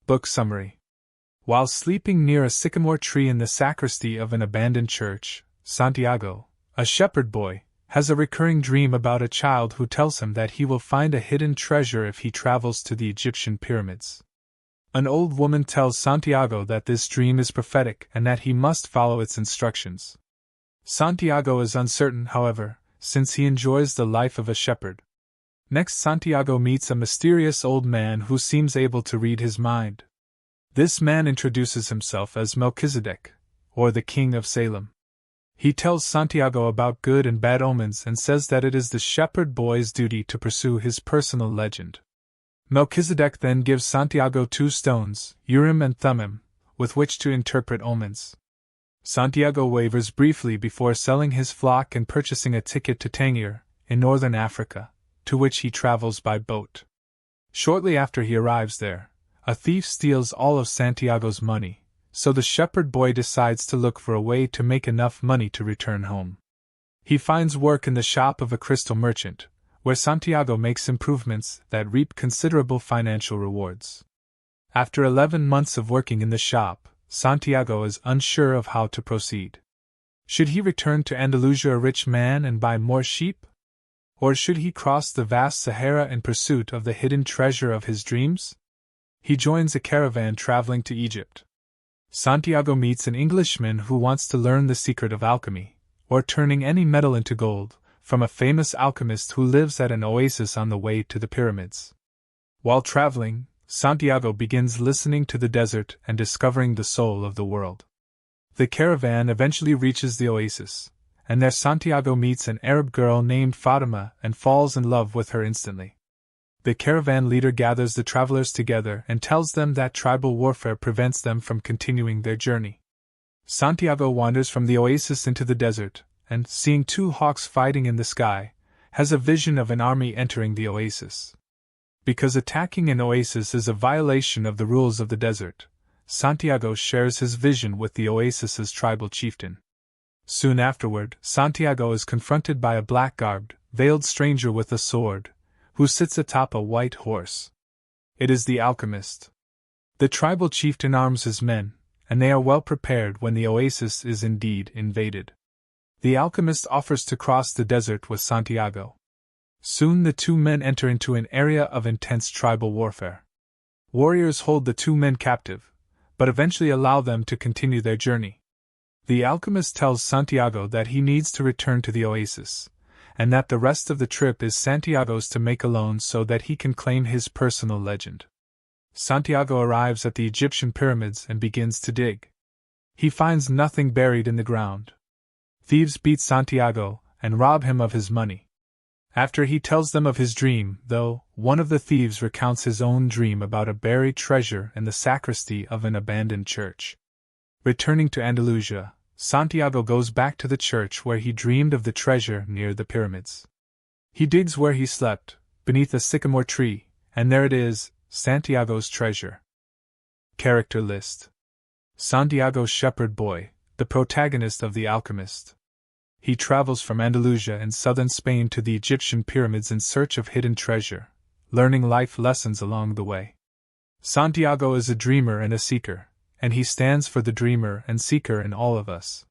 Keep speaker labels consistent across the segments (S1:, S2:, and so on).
S1: Book Summary. While sleeping near a sycamore tree in the sacristy of an abandoned church, Santiago, a shepherd boy, has a recurring dream about a child who tells him that he will find a hidden treasure if he travels to the Egyptian pyramids. An old woman tells Santiago that this dream is prophetic and that he must follow its instructions. Santiago is uncertain, however, since he enjoys the life of a shepherd. Next, Santiago meets a mysterious old man who seems able to read his mind. This man introduces himself as Melchizedek, or the King of Salem. He tells Santiago about good and bad omens and says that it is the shepherd boy's duty to pursue his personal legend. Melchizedek then gives Santiago 2 stones, Urim and Thummim, with which to interpret omens. Santiago wavers briefly before selling his flock and purchasing a ticket to Tangier, in northern Africa, to which he travels by boat. Shortly after he arrives there, a thief steals all of Santiago's money, so the shepherd boy decides to look for a way to make enough money to return home. He finds work in the shop of a crystal merchant, where Santiago makes improvements that reap considerable financial rewards. After 11 months of working in the shop, Santiago is unsure of how to proceed. Should he return to Andalusia a rich man and buy more sheep? Or should he cross the vast Sahara in pursuit of the hidden treasure of his dreams? He joins a caravan traveling to Egypt. Santiago meets an Englishman who wants to learn the secret of alchemy, or turning any metal into gold, from a famous alchemist who lives at an oasis on the way to the pyramids. While traveling, Santiago begins listening to the desert and discovering the soul of the world. The caravan eventually reaches the oasis, and there Santiago meets an Arab girl named Fatima and falls in love with her instantly. The caravan leader gathers the travelers together and tells them that tribal warfare prevents them from continuing their journey. Santiago wanders from the oasis into the desert, and, seeing 2 hawks fighting in the sky, has a vision of an army entering the oasis. Because attacking an oasis is a violation of the rules of the desert, Santiago shares his vision with the oasis's tribal chieftain. Soon afterward, Santiago is confronted by a black-garbed, veiled stranger with a sword, who sits atop a white horse. It is the Alchemist. The tribal chieftain arms his men, and they are well prepared when the oasis is indeed invaded. The Alchemist offers to cross the desert with Santiago. Soon the 2 men enter into an area of intense tribal warfare. Warriors hold the 2 men captive, but eventually allow them to continue their journey. The Alchemist tells Santiago that he needs to return to the oasis, and that the rest of the trip is Santiago's to make alone so that he can claim his personal legend. Santiago arrives at the Egyptian pyramids and begins to dig. He finds nothing buried in the ground. Thieves beat Santiago and rob him of his money. After he tells them of his dream, though, one of the thieves recounts his own dream about a buried treasure in the sacristy of an abandoned church. Returning to Andalusia, Santiago goes back to the church where he dreamed of the treasure near the pyramids. He digs where he slept, beneath a sycamore tree, and there it is, Santiago's treasure. Character list. Santiago Shepherd Boy, the protagonist of The Alchemist. He travels from Andalusia in southern Spain to the Egyptian pyramids in search of hidden treasure, learning life lessons along the way. Santiago is a dreamer and a seeker, and he stands for the dreamer and seeker in all of us.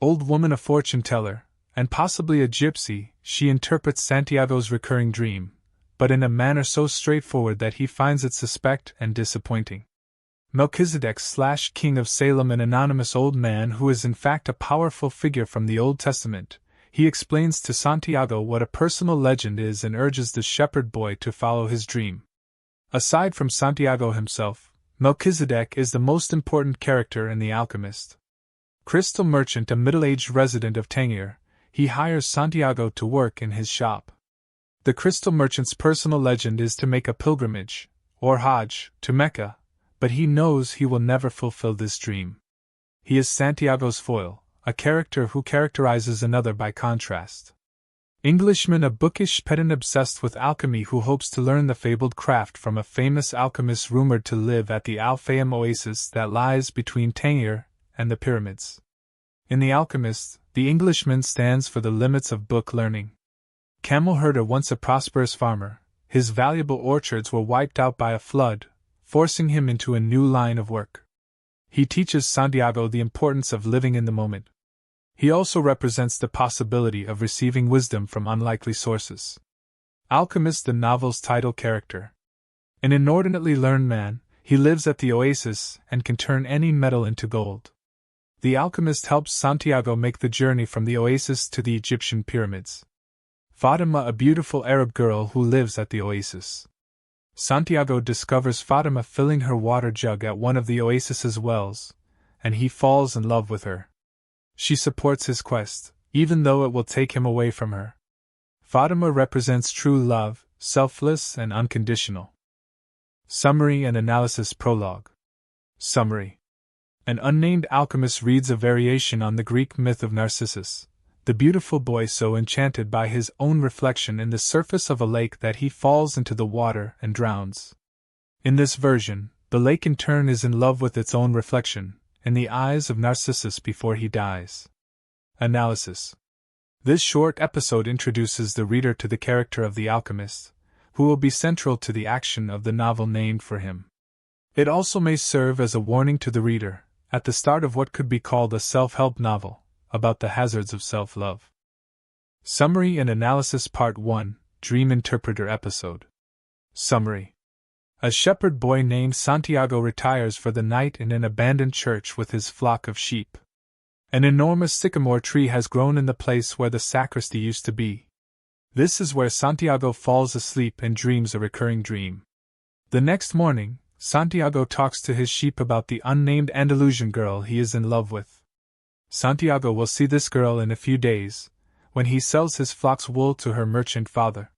S1: Old woman a fortune teller, and possibly a gypsy, she interprets Santiago's recurring dream, but in a manner so straightforward that he finds it suspect and disappointing. Melchizedek/King of Salem, an anonymous old man who is in fact a powerful figure from the Old Testament, he explains to Santiago what a personal legend is and urges the shepherd boy to follow his dream. Aside from Santiago himself, Melchizedek is the most important character in The Alchemist. Crystal merchant, a middle-aged resident of Tangier, he hires Santiago to work in his shop. The crystal merchant's personal legend is to make a pilgrimage, or Hajj, to Mecca, but he knows he will never fulfill this dream. He is Santiago's foil, a character who characterizes another by contrast. Englishman, a bookish pedant obsessed with alchemy who hopes to learn the fabled craft from a famous alchemist rumored to live at the Al Fayum oasis that lies between Tangier and the pyramids. In The Alchemist, the Englishman stands for the limits of book learning. Camel herder, once a prosperous farmer, his valuable orchards were wiped out by a flood, forcing him into a new line of work. He teaches Santiago the importance of living in the moment. He also represents the possibility of receiving wisdom from unlikely sources. Alchemist, the novel's title character. An inordinately learned man, he lives at the oasis and can turn any metal into gold. The alchemist helps Santiago make the journey from the oasis to the Egyptian pyramids. Fatima, a beautiful Arab girl who lives at the oasis. Santiago discovers Fatima filling her water jug at one of the oasis's wells, and he falls in love with her. She supports his quest, even though it will take him away from her. Fatima represents true love, selfless and unconditional. Summary and analysis. Prologue. Summary. An unnamed alchemist reads a variation on the Greek myth of Narcissus, the beautiful boy so enchanted by his own reflection in the surface of a lake that he falls into the water and drowns. In this version, the lake in turn is in love with its own reflection, in the eyes of Narcissus before he dies. Analysis. This short episode introduces the reader to the character of the alchemist, who will be central to the action of the novel named for him. It also may serve as a warning to the reader, at the start of what could be called a self-help novel, about the hazards of self-love. Summary and Analysis. Part 1, Dream Interpreter Episode. Summary. A shepherd boy named Santiago retires for the night in an abandoned church with his flock of sheep. An enormous sycamore tree has grown in the place where the sacristy used to be. This is where Santiago falls asleep and dreams a recurring dream. The next morning, Santiago talks to his sheep about the unnamed Andalusian girl he is in love with. Santiago will see this girl in a few days, when he sells his flock's wool to her merchant father.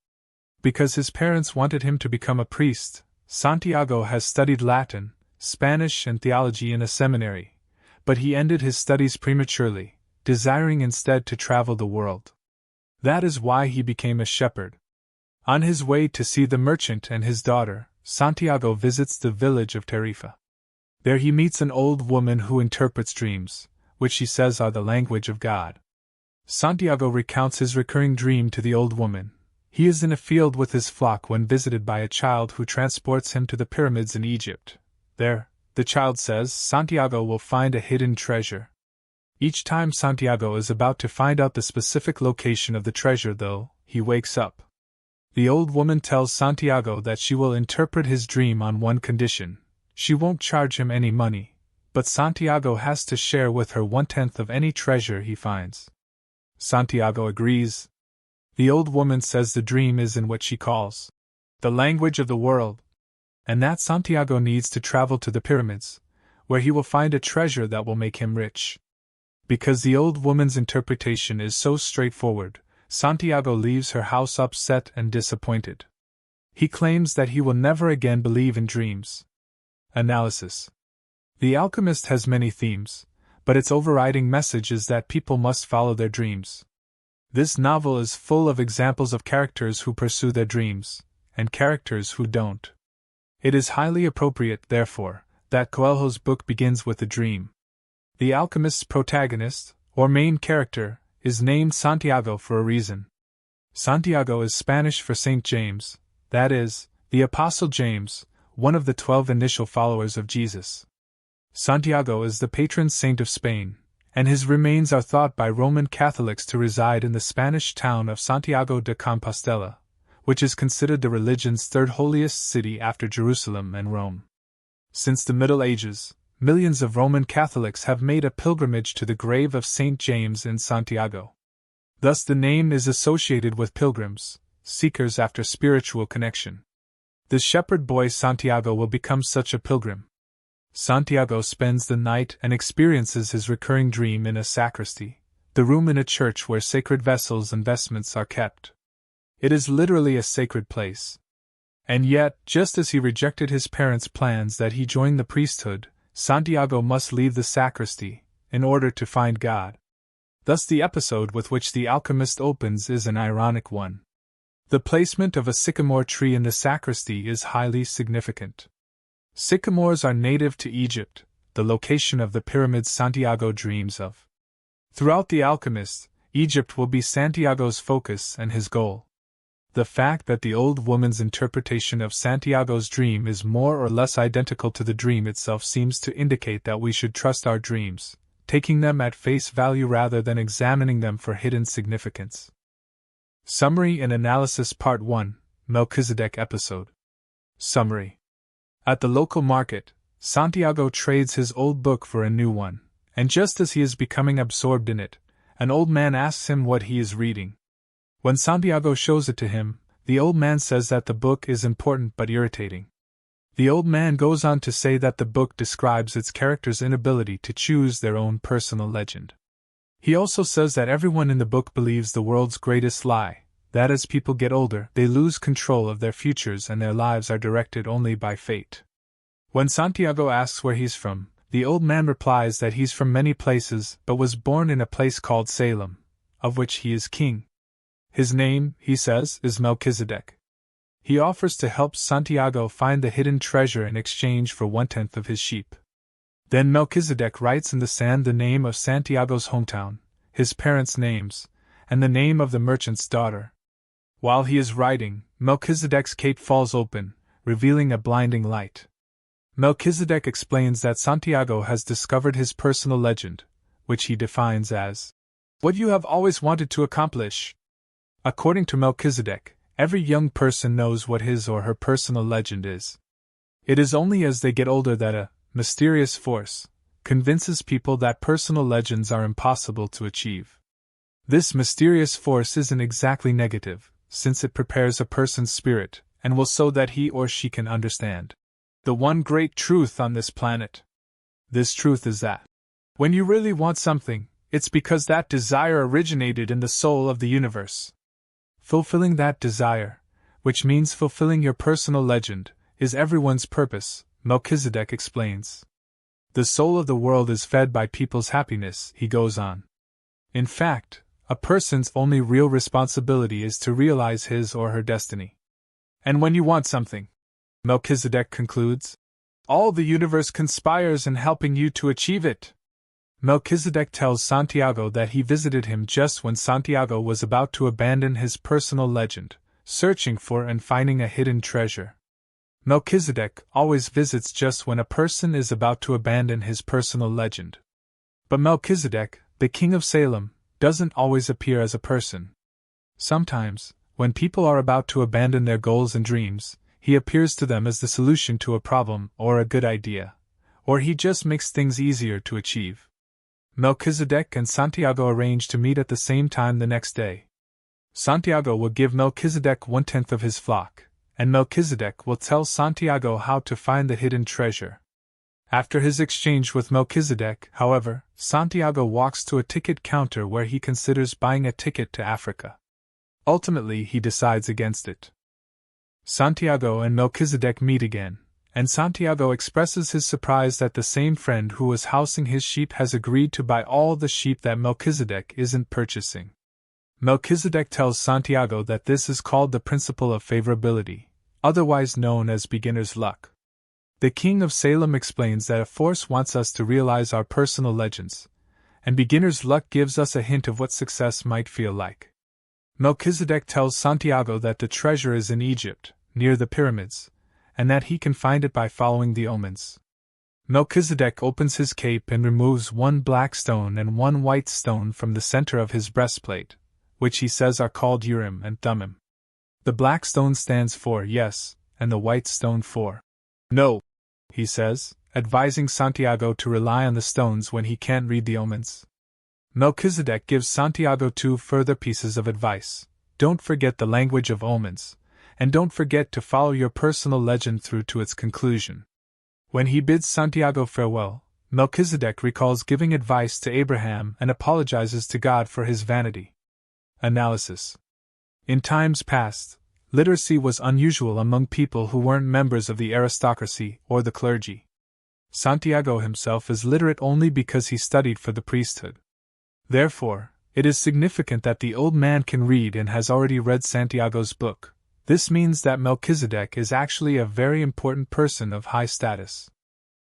S1: Because his parents wanted him to become a priest, Santiago has studied Latin, Spanish and theology in a seminary, but he ended his studies prematurely, desiring instead to travel the world. That is why he became a shepherd. On his way to see the merchant and his daughter, Santiago visits the village of Tarifa. There he meets an old woman who interprets dreams, which he says are the language of God. Santiago recounts his recurring dream to the old woman. He is in a field with his flock when visited by a child who transports him to the pyramids in Egypt. There, the child says Santiago will find a hidden treasure. Each time Santiago is about to find out the specific location of the treasure, though, he wakes up. The old woman tells Santiago that she will interpret his dream on one condition: she won't charge him any money, but Santiago has to share with her 1/10 of any treasure he finds. Santiago agrees. The old woman says the dream is in what she calls the language of the world, and that Santiago needs to travel to the pyramids, where he will find a treasure that will make him rich. Because the old woman's interpretation is so straightforward, Santiago leaves her house upset and disappointed. He claims that he will never again believe in dreams. Analysis. The Alchemist has many themes, but its overriding message is that people must follow their dreams. This novel is full of examples of characters who pursue their dreams, and characters who don't. It is highly appropriate, therefore, that Coelho's book begins with a dream. The Alchemist's protagonist, or main character, is named Santiago for a reason. Santiago is Spanish for Saint James, that is, the Apostle James, one of the 12 initial followers of Jesus. Santiago is the patron saint of Spain, and his remains are thought by Roman Catholics to reside in the Spanish town of Santiago de Compostela, which is considered the religion's third holiest city after Jerusalem and Rome. Since the Middle Ages, millions of Roman Catholics have made a pilgrimage to the grave of Saint James in Santiago. Thus the name is associated with pilgrims, seekers after spiritual connection. The shepherd boy Santiago will become such a pilgrim. Santiago spends the night and experiences his recurring dream in a sacristy, the room in a church where sacred vessels and vestments are kept. It is literally a sacred place. And yet, just as he rejected his parents' plans that he join the priesthood, Santiago must leave the sacristy, in order to find God. Thus the episode with which The Alchemist opens is an ironic one. The placement of a sycamore tree in the sacristy is highly significant. Sycamores are native to Egypt, the location of the pyramids Santiago dreams of. Throughout The Alchemist, Egypt will be Santiago's focus and his goal. The fact that the old woman's interpretation of Santiago's dream is more or less identical to the dream itself seems to indicate that we should trust our dreams, taking them at face value rather than examining them for hidden significance. Summary and Analysis Part 1, Melchizedek Episode. Summary. At the local market, Santiago trades his old book for a new one, and just as he is becoming absorbed in it, an old man asks him what he is reading. When Santiago shows it to him, the old man says that the book is important but irritating. The old man goes on to say that the book describes its characters' inability to choose their own personal legend. He also says that everyone in the book believes the world's greatest lie, that as people get older, they lose control of their futures and their lives are directed only by fate. When Santiago asks where he's from, the old man replies that he's from many places but was born in a place called Salem, of which he is king. His name, he says, is Melchizedek. He offers to help Santiago find the hidden treasure in exchange for 1/10 of his sheep. Then Melchizedek writes in the sand the name of Santiago's hometown, his parents' names, and the name of the merchant's daughter. While he is writing, Melchizedek's cape falls open, revealing a blinding light. Melchizedek explains that Santiago has discovered his personal legend, which he defines as what you have always wanted to accomplish. According to Melchizedek, every young person knows what his or her personal legend is. It is only as they get older that a mysterious force convinces people that personal legends are impossible to achieve. This mysterious force isn't exactly negative, since it prepares a person's spirit and will so that he or she can understand the one great truth on this planet. This truth is that when you really want something, it's because that desire originated in the soul of the universe. Fulfilling that desire, which means fulfilling your personal legend, is everyone's purpose, Melchizedek explains. The soul of the world is fed by people's happiness, he goes on. In fact, a person's only real responsibility is to realize his or her destiny. And when you want something, Melchizedek concludes, all the universe conspires in helping you to achieve it. Melchizedek tells Santiago that he visited him just when Santiago was about to abandon his personal legend, searching for and finding a hidden treasure. Melchizedek always visits just when a person is about to abandon his personal legend. But Melchizedek, the king of Salem, doesn't always appear as a person. Sometimes, when people are about to abandon their goals and dreams, he appears to them as the solution to a problem or a good idea, or he just makes things easier to achieve. Melchizedek and Santiago arrange to meet at the same time the next day. Santiago will give Melchizedek 1/10 of his flock, and Melchizedek will tell Santiago how to find the hidden treasure. After his exchange with Melchizedek, however, Santiago walks to a ticket counter where he considers buying a ticket to Africa. Ultimately, he decides against it. Santiago and Melchizedek meet again, and Santiago expresses his surprise that the same friend who was housing his sheep has agreed to buy all the sheep that Melchizedek isn't purchasing. Melchizedek tells Santiago that this is called the principle of favorability, otherwise known as beginner's luck. The king of Salem explains that a force wants us to realize our personal legends, and beginner's luck gives us a hint of what success might feel like. Melchizedek tells Santiago that the treasure is in Egypt, near the pyramids, and that he can find it by following the omens. Melchizedek opens his cape and removes one black stone and one white stone from the center of his breastplate, which he says are called Urim and Thummim. The black stone stands for yes, and the white stone for no, he says, advising Santiago to rely on the stones when he can't read the omens. Melchizedek gives Santiago 2 further pieces of advice. Don't forget the language of omens, and don't forget to follow your personal legend through to its conclusion. When he bids Santiago farewell, Melchizedek recalls giving advice to Abraham and apologizes to God for his vanity. Analysis. In times past, literacy was unusual among people who weren't members of the aristocracy or the clergy. Santiago himself is literate only because he studied for the priesthood. Therefore, it is significant that the old man can read and has already read Santiago's book. This means that Melchizedek is actually a very important person of high status.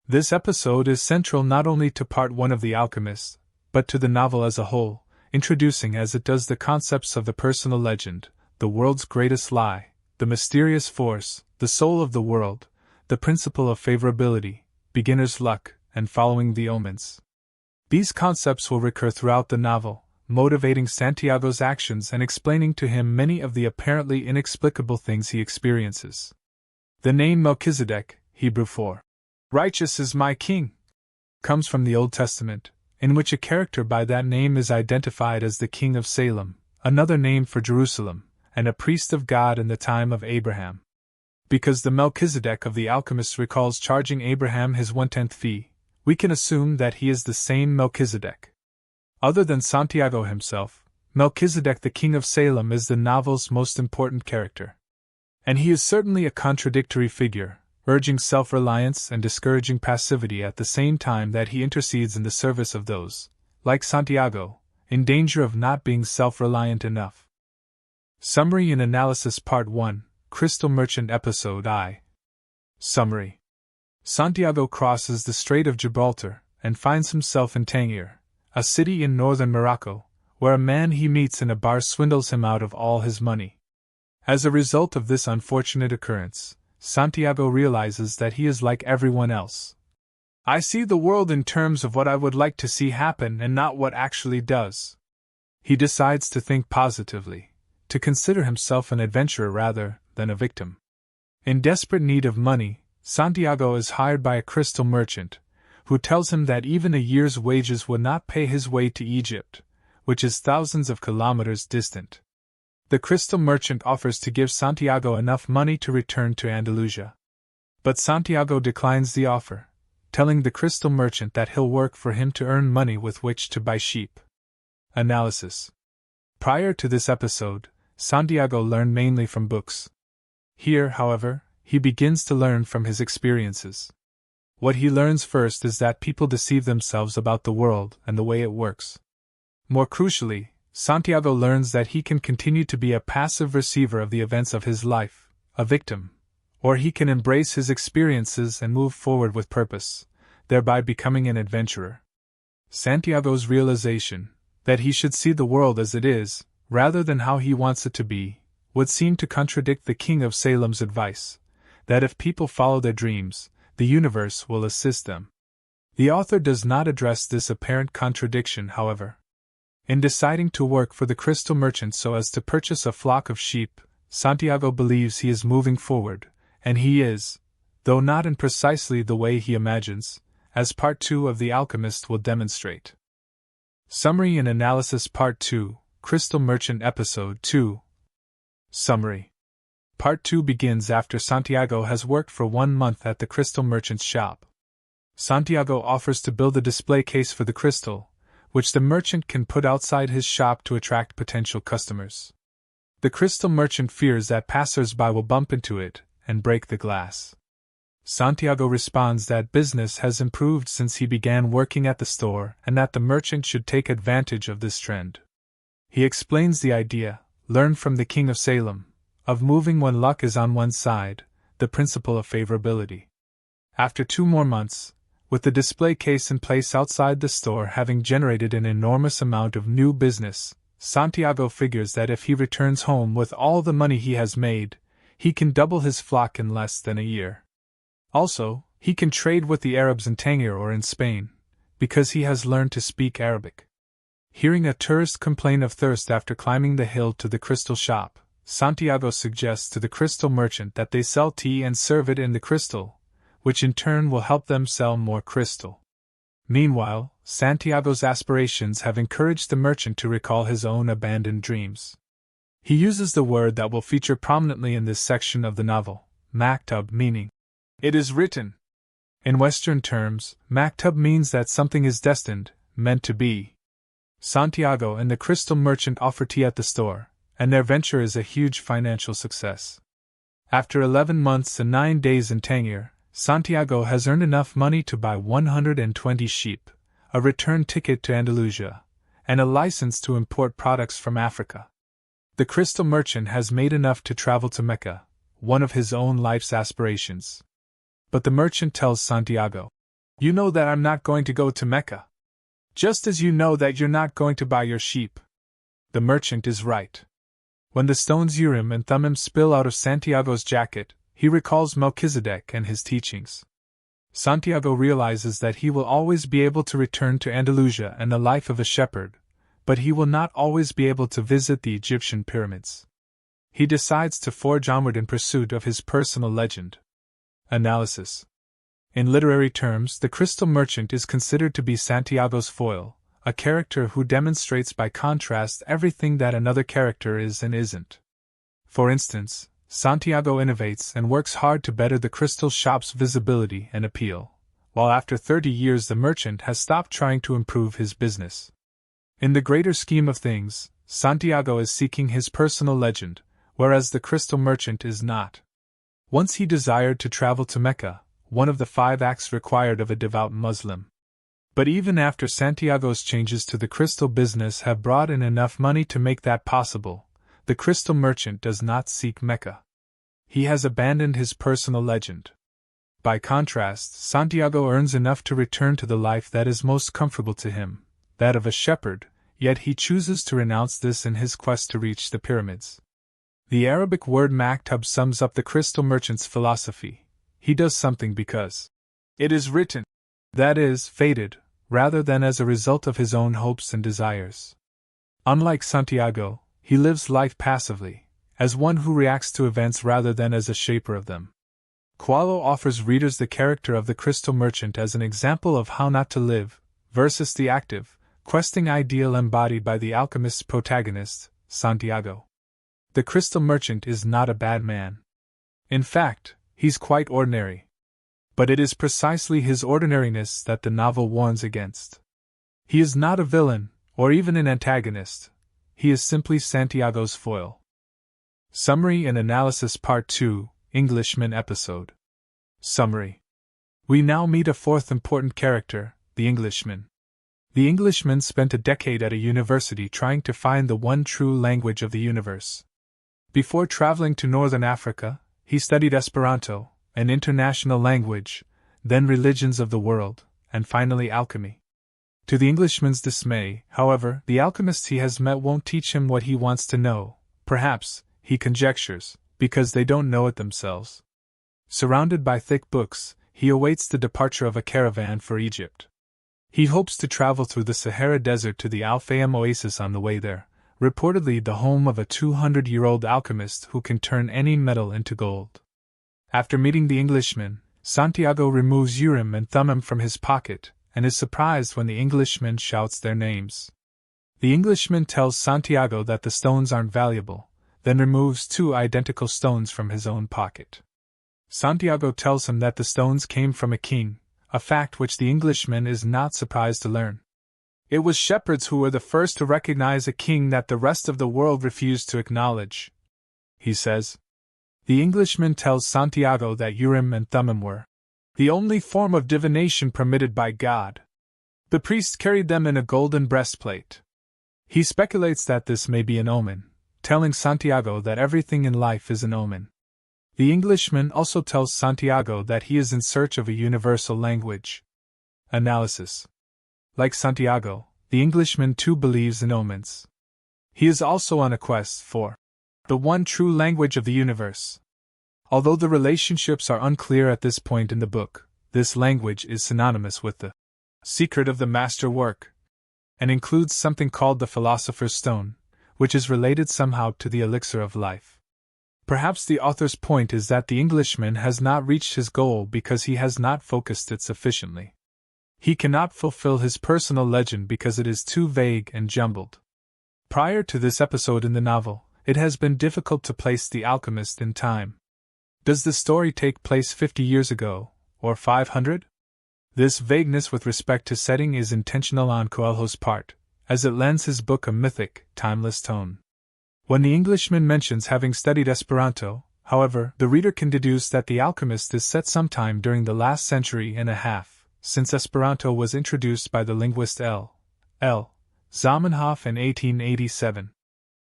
S1: This episode is central not only to part 1 of The Alchemist, but to the novel as a whole, introducing as it does the concepts of the personal legend, the world's greatest lie, the mysterious force, the soul of the world, the principle of favorability, beginner's luck, and following the omens. These concepts will recur throughout the novel, motivating Santiago's actions and explaining to him many of the apparently inexplicable things he experiences. The name Melchizedek, Hebrew for "Righteous is my king," comes from the Old Testament, in which a character by that name is identified as the king of Salem, another name for Jerusalem, and a priest of God in the time of Abraham. Because the Melchizedek of the Alchemist recalls charging Abraham his 1/10 fee, we can assume that he is the same Melchizedek. Other than Santiago himself, Melchizedek the king of Salem is the novel's most important character. And he is certainly a contradictory figure, urging self-reliance and discouraging passivity at the same time that he intercedes in the service of those, like Santiago, in danger of not being self-reliant enough. Summary and Analysis Part 1, Crystal Merchant Episode I. Summary. Santiago crosses the Strait of Gibraltar and finds himself in Tangier, a city in northern Morocco, where a man he meets in a bar swindles him out of all his money. As a result of this unfortunate occurrence, Santiago realizes that he is like everyone else. I see the world in terms of what I would like to see happen and not what actually does. He decides to think positively, to consider himself an adventurer rather than a victim. In desperate need of money, Santiago is hired by a crystal merchant, who tells him that even a year's wages would not pay his way to Egypt, which is thousands of kilometers distant. The crystal merchant offers to give Santiago enough money to return to Andalusia. But Santiago declines the offer, telling the crystal merchant that he'll work for him to earn money with which to buy sheep. Analysis. Prior to this episode, Santiago learned mainly from books. Here, however, he begins to learn from his experiences. What he learns first is that people deceive themselves about the world and the way it works. More crucially, Santiago learns that he can continue to be a passive receiver of the events of his life, a victim, or he can embrace his experiences and move forward with purpose, thereby becoming an adventurer. Santiago's realization that he should see the world as it is, rather than how he wants it to be, would seem to contradict the King of Salem's advice, that if people follow their dreams, the universe will assist them. The author does not address this apparent contradiction, however. In deciding to work for the crystal merchant so as to purchase a flock of sheep, Santiago believes he is moving forward, and he is, though not in precisely the way he imagines, as Part 2 of The Alchemist will demonstrate. Summary and Analysis Part 2, Crystal Merchant Episode 2. Summary. Part 2 begins after Santiago has worked for 1 month at the crystal merchant's shop. Santiago offers to build a display case for the crystal, which the merchant can put outside his shop to attract potential customers. The crystal merchant fears that passers-by will bump into it and break the glass. Santiago responds that business has improved since he began working at the store and that the merchant should take advantage of this trend. He explains the idea, learned from the King of Salem, of moving when luck is on one's side, the principle of favorability. After 2 more months, with the display case in place outside the store having generated an enormous amount of new business, Santiago figures that if he returns home with all the money he has made, he can double his flock in less than a year. Also, he can trade with the Arabs in Tangier or in Spain, because he has learned to speak Arabic. Hearing a tourist complain of thirst after climbing the hill to the crystal shop, Santiago suggests to the crystal merchant that they sell tea and serve it in the crystal, which in turn will help them sell more crystal. Meanwhile, Santiago's aspirations have encouraged the merchant to recall his own abandoned dreams. He uses the word that will feature prominently in this section of the novel, maktub, meaning, "It is written." In Western terms, maktub means that something is destined, meant to be. Santiago and the crystal merchant offer tea at the store, and their venture is a huge financial success. After 11 months and 9 days in Tangier, Santiago has earned enough money to buy 120 sheep, a return ticket to Andalusia, and a license to import products from Africa. The crystal merchant has made enough to travel to Mecca, one of his own life's aspirations. But the merchant tells Santiago, "You know that I'm not going to go to Mecca. Just as you know that you're not going to buy your sheep." The merchant is right. When the stones Urim and Thummim spill out of Santiago's jacket, he recalls Melchizedek and his teachings. Santiago realizes that he will always be able to return to Andalusia and the life of a shepherd, but he will not always be able to visit the Egyptian pyramids. He decides to forge onward in pursuit of his personal legend. Analysis. In literary terms, the crystal merchant is considered to be Santiago's foil, a character who demonstrates by contrast everything that another character is and isn't. For instance, Santiago innovates and works hard to better the crystal shop's visibility and appeal, while after 30 years the merchant has stopped trying to improve his business. In the greater scheme of things, Santiago is seeking his personal legend, whereas the crystal merchant is not. Once he desired to travel to Mecca, one of the 5 acts required of a devout Muslim. But even after Santiago's changes to the crystal business have brought in enough money to make that possible, the crystal merchant does not seek Mecca. He has abandoned his personal legend. By contrast, Santiago earns enough to return to the life that is most comfortable to him, that of a shepherd, yet he chooses to renounce this in his quest to reach the pyramids. The Arabic word maktub sums up the crystal merchant's philosophy. He does something because it is written, that is, fated, rather than as a result of his own hopes and desires. Unlike Santiago, he lives life passively, as one who reacts to events rather than as a shaper of them. Coelho offers readers the character of the crystal merchant as an example of how not to live, versus the active, questing ideal embodied by the Alchemist's protagonist, Santiago. The crystal merchant is not a bad man. In fact, he's quite ordinary. But it is precisely his ordinariness that the novel warns against. He is not a villain, or even an antagonist. He is simply Santiago's foil. Summary and Analysis Part 2, Englishman Episode. Summary. We now meet a fourth important character, the Englishman. The Englishman spent a decade at a university trying to find the one true language of the universe. Before traveling to northern Africa, he studied Esperanto, an international language, then religions of the world, and finally alchemy. To the Englishman's dismay, however, the alchemists he has met won't teach him what he wants to know, perhaps, he conjectures, because they don't know it themselves. Surrounded by thick books, he awaits the departure of a caravan for Egypt. He hopes to travel through the Sahara Desert to the Al Fayum oasis on the way there, reportedly the home of a 200-year-old alchemist who can turn any metal into gold. After meeting the Englishman, Santiago removes Urim and Thummim from his pocket, and is surprised when the Englishman shouts their names. The Englishman tells Santiago that the stones aren't valuable, then removes 2 identical stones from his own pocket. Santiago tells him that the stones came from a king, a fact which the Englishman is not surprised to learn. It was shepherds who were the first to recognize a king that the rest of the world refused to acknowledge, he says. The Englishman tells Santiago that Urim and Thummim were the only form of divination permitted by God. The priest carried them in a golden breastplate. He speculates that this may be an omen, telling Santiago that everything in life is an omen. The Englishman also tells Santiago that he is in search of a universal language. Analysis. Like Santiago, the Englishman too believes in omens. He is also on a quest for the one true language of the universe. Although the relationships are unclear at this point in the book, this language is synonymous with the secret of the master work, and includes something called the Philosopher's Stone, which is related somehow to the elixir of life. Perhaps the author's point is that the Englishman has not reached his goal because he has not focused it sufficiently. He cannot fulfill his personal legend because it is too vague and jumbled. Prior to this episode in the novel, it has been difficult to place the alchemist in time. Does the story take place 50 years ago, or 500? This vagueness with respect to setting is intentional on Coelho's part, as it lends his book a mythic, timeless tone. When the Englishman mentions having studied Esperanto, however, the reader can deduce that the alchemist is set sometime during the last century and a half, since Esperanto was introduced by the linguist L. Zamenhof in 1887.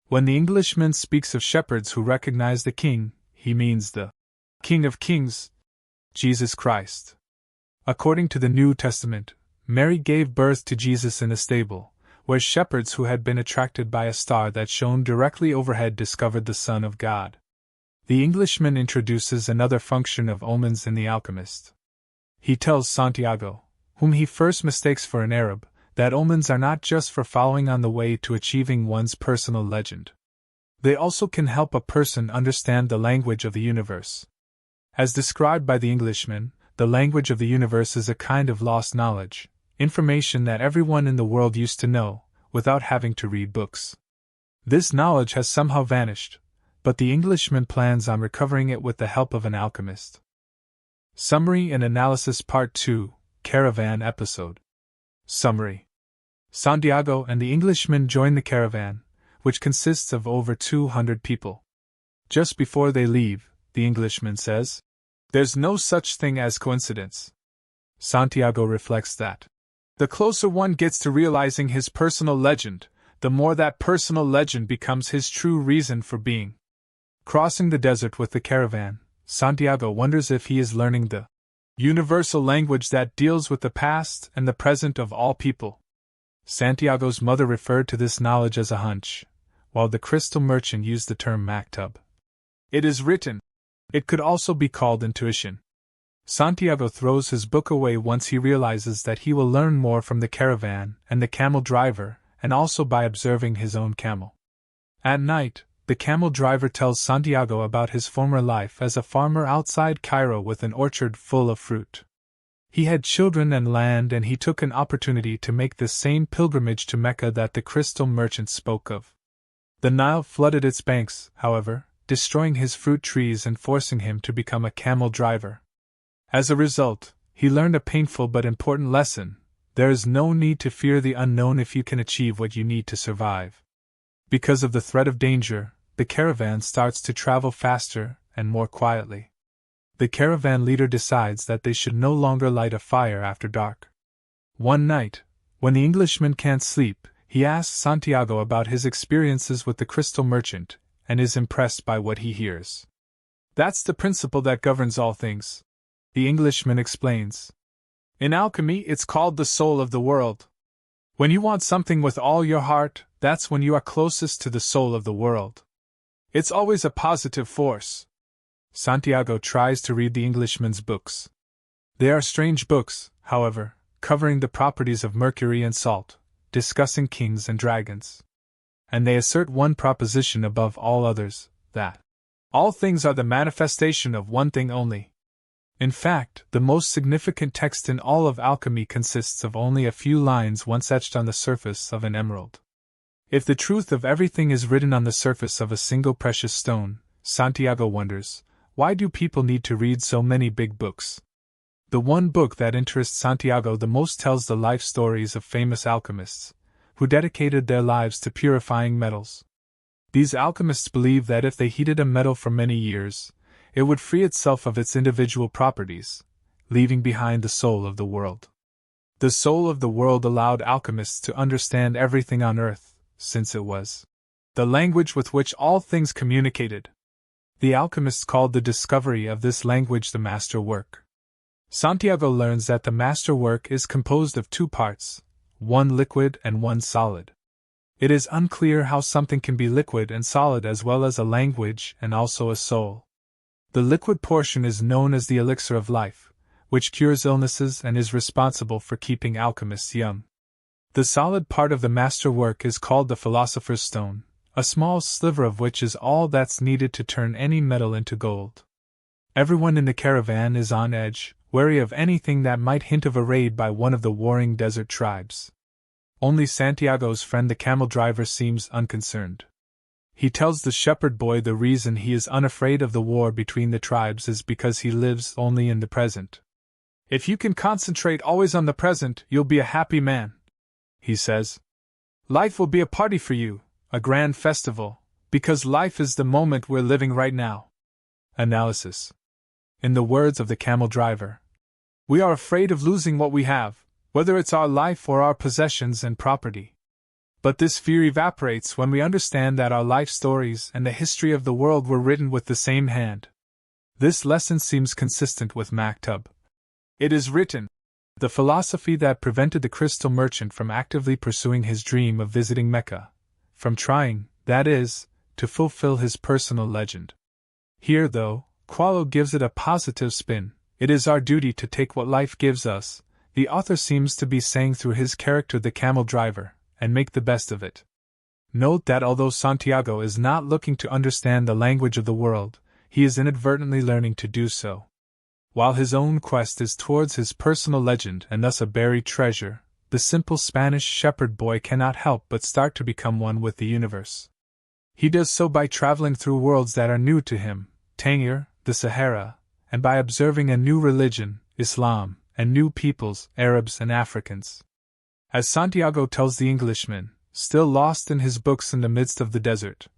S1: When the Englishman speaks of shepherds who recognize the king, he means the King of Kings, Jesus Christ. According to the New Testament, Mary gave birth to Jesus in a stable, where shepherds who had been attracted by a star that shone directly overhead discovered the Son of God. The Englishman introduces another function of omens in The Alchemist. He tells Santiago, whom he first mistakes for an Arab, that omens are not just for following on the way to achieving one's personal legend. They also can help a person understand the language of the universe. As described by the Englishman, the language of the universe is a kind of lost knowledge, information that everyone in the world used to know, without having to read books. This knowledge has somehow vanished, but the Englishman plans on recovering it with the help of an alchemist. Summary and Analysis Part 2, Caravan Episode. Summary. Santiago and the Englishman join the caravan, which consists of over 200 people. Just before they leave, the Englishman says, "There's no such thing as coincidence." Santiago reflects that the closer one gets to realizing his personal legend, the more that personal legend becomes his true reason for being. Crossing the desert with the caravan, Santiago wonders if he is learning the universal language that deals with the past and the present of all people. Santiago's mother referred to this knowledge as a hunch, while the crystal merchant used the term maktub. It is written. It could also be called intuition. Santiago throws his book away once he realizes that he will learn more from the caravan and the camel driver, and also by observing his own camel. At night, the camel driver tells Santiago about his former life as a farmer outside Cairo with an orchard full of fruit. He had children and land, and he took an opportunity to make the same pilgrimage to Mecca that the crystal merchant spoke of. The Nile flooded its banks, however, destroying his fruit trees and forcing him to become a camel driver. As a result, he learned a painful but important lesson: there is no need to fear the unknown if you can achieve what you need to survive. Because of the threat of danger, the caravan starts to travel faster and more quietly. The caravan leader decides that they should no longer light a fire after dark. One night, when the Englishman can't sleep, he asks Santiago about his experiences with the crystal merchant, and is impressed by what he hears. "That's the principle that governs all things," the Englishman explains. "In alchemy, it's called the soul of the world. When you want something with all your heart, that's when you are closest to the soul of the world. It's always a positive force." Santiago tries to read the Englishman's books. They are strange books, however, covering the properties of mercury and salt, discussing kings and dragons. And they assert one proposition above all others, that all things are the manifestation of one thing only. In fact, the most significant text in all of alchemy consists of only a few lines once etched on the surface of an emerald. If the truth of everything is written on the surface of a single precious stone, Santiago wonders, why do people need to read so many big books? The one book that interests Santiago the most tells the life stories of famous alchemists, who dedicated their lives to purifying metals. These alchemists believed that if they heated a metal for many years, it would free itself of its individual properties, leaving behind the soul of the world. The soul of the world allowed alchemists to understand everything on earth, since it was the language with which all things communicated. The alchemists called the discovery of this language the master work. Santiago learns that the master work is composed of two parts, one liquid and one solid. It is unclear how something can be liquid and solid as well as a language and also a soul. The liquid portion is known as the elixir of life, which cures illnesses and is responsible for keeping alchemists young. The solid part of the master work is called the philosopher's stone, a small sliver of which is all that's needed to turn any metal into gold. Everyone in the caravan is on edge, wary of anything that might hint of a raid by one of the warring desert tribes. Only Santiago's friend the camel driver seems unconcerned. He tells the shepherd boy the reason he is unafraid of the war between the tribes is because he lives only in the present. "If you can concentrate always on the present, you'll be a happy man," he says. "Life will be a party for you, a grand festival, because life is the moment we're living right now." Analysis. In the words of the camel driver, "We are afraid of losing what we have, whether it's our life or our possessions and property. But this fear evaporates when we understand that our life stories and the history of the world were written with the same hand." This lesson seems consistent with maktub. It is written. The philosophy that prevented the crystal merchant from actively pursuing his dream of visiting Mecca, from trying, that is, to fulfill his personal legend. Here, though, Coelho gives it a positive spin. It is our duty to take what life gives us, the author seems to be saying through his character the camel driver, and make the best of it. Note that although Santiago is not looking to understand the language of the world, he is inadvertently learning to do so. While his own quest is towards his personal legend and thus a buried treasure, the simple Spanish shepherd boy cannot help but start to become one with the universe. He does so by traveling through worlds that are new to him, Tangier, the Sahara, and by observing a new religion, Islam, and new peoples, Arabs and Africans. As Santiago tells the Englishman, still lost in his books in the midst of the desert,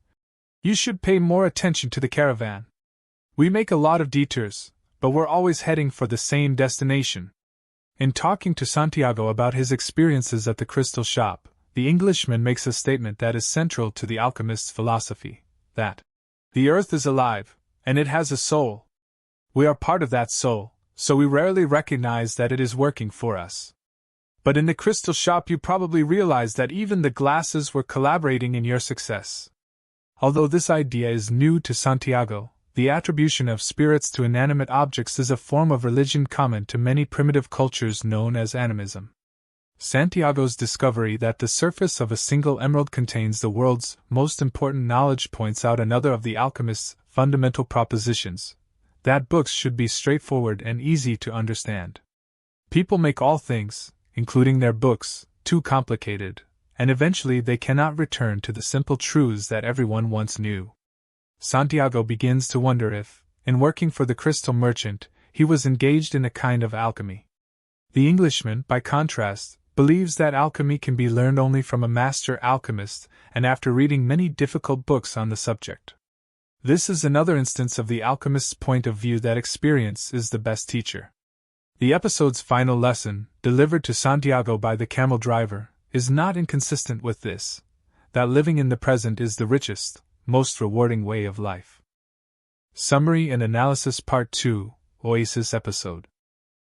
S1: "You should pay more attention to the caravan. We make a lot of detours, but we're always heading for the same destination." In talking to Santiago about his experiences at the crystal shop, the Englishman makes a statement that is central to the alchemist's philosophy, that the earth is alive, and it has a soul. We are part of that soul, so we rarely recognize that it is working for us. But in the crystal shop you probably realize that even the glasses were collaborating in your success. Although this idea is new to Santiago, the attribution of spirits to inanimate objects is a form of religion common to many primitive cultures known as animism. Santiago's discovery that the surface of a single emerald contains the world's most important knowledge points out another of the alchemist's fundamental propositions, that books should be straightforward and easy to understand. People make all things, including their books, too complicated, and eventually they cannot return to the simple truths that everyone once knew. Santiago begins to wonder if, in working for the crystal merchant, he was engaged in a kind of alchemy. The Englishman, by contrast, believes that alchemy can be learned only from a master alchemist, and after reading many difficult books on the subject. This is another instance of the alchemist's point of view that experience is the best teacher. The episode's final lesson, delivered to Santiago by the camel driver, is not inconsistent with this, that living in the present is the richest, most rewarding way of life. Summary and Analysis Part 2, Oasis Episode.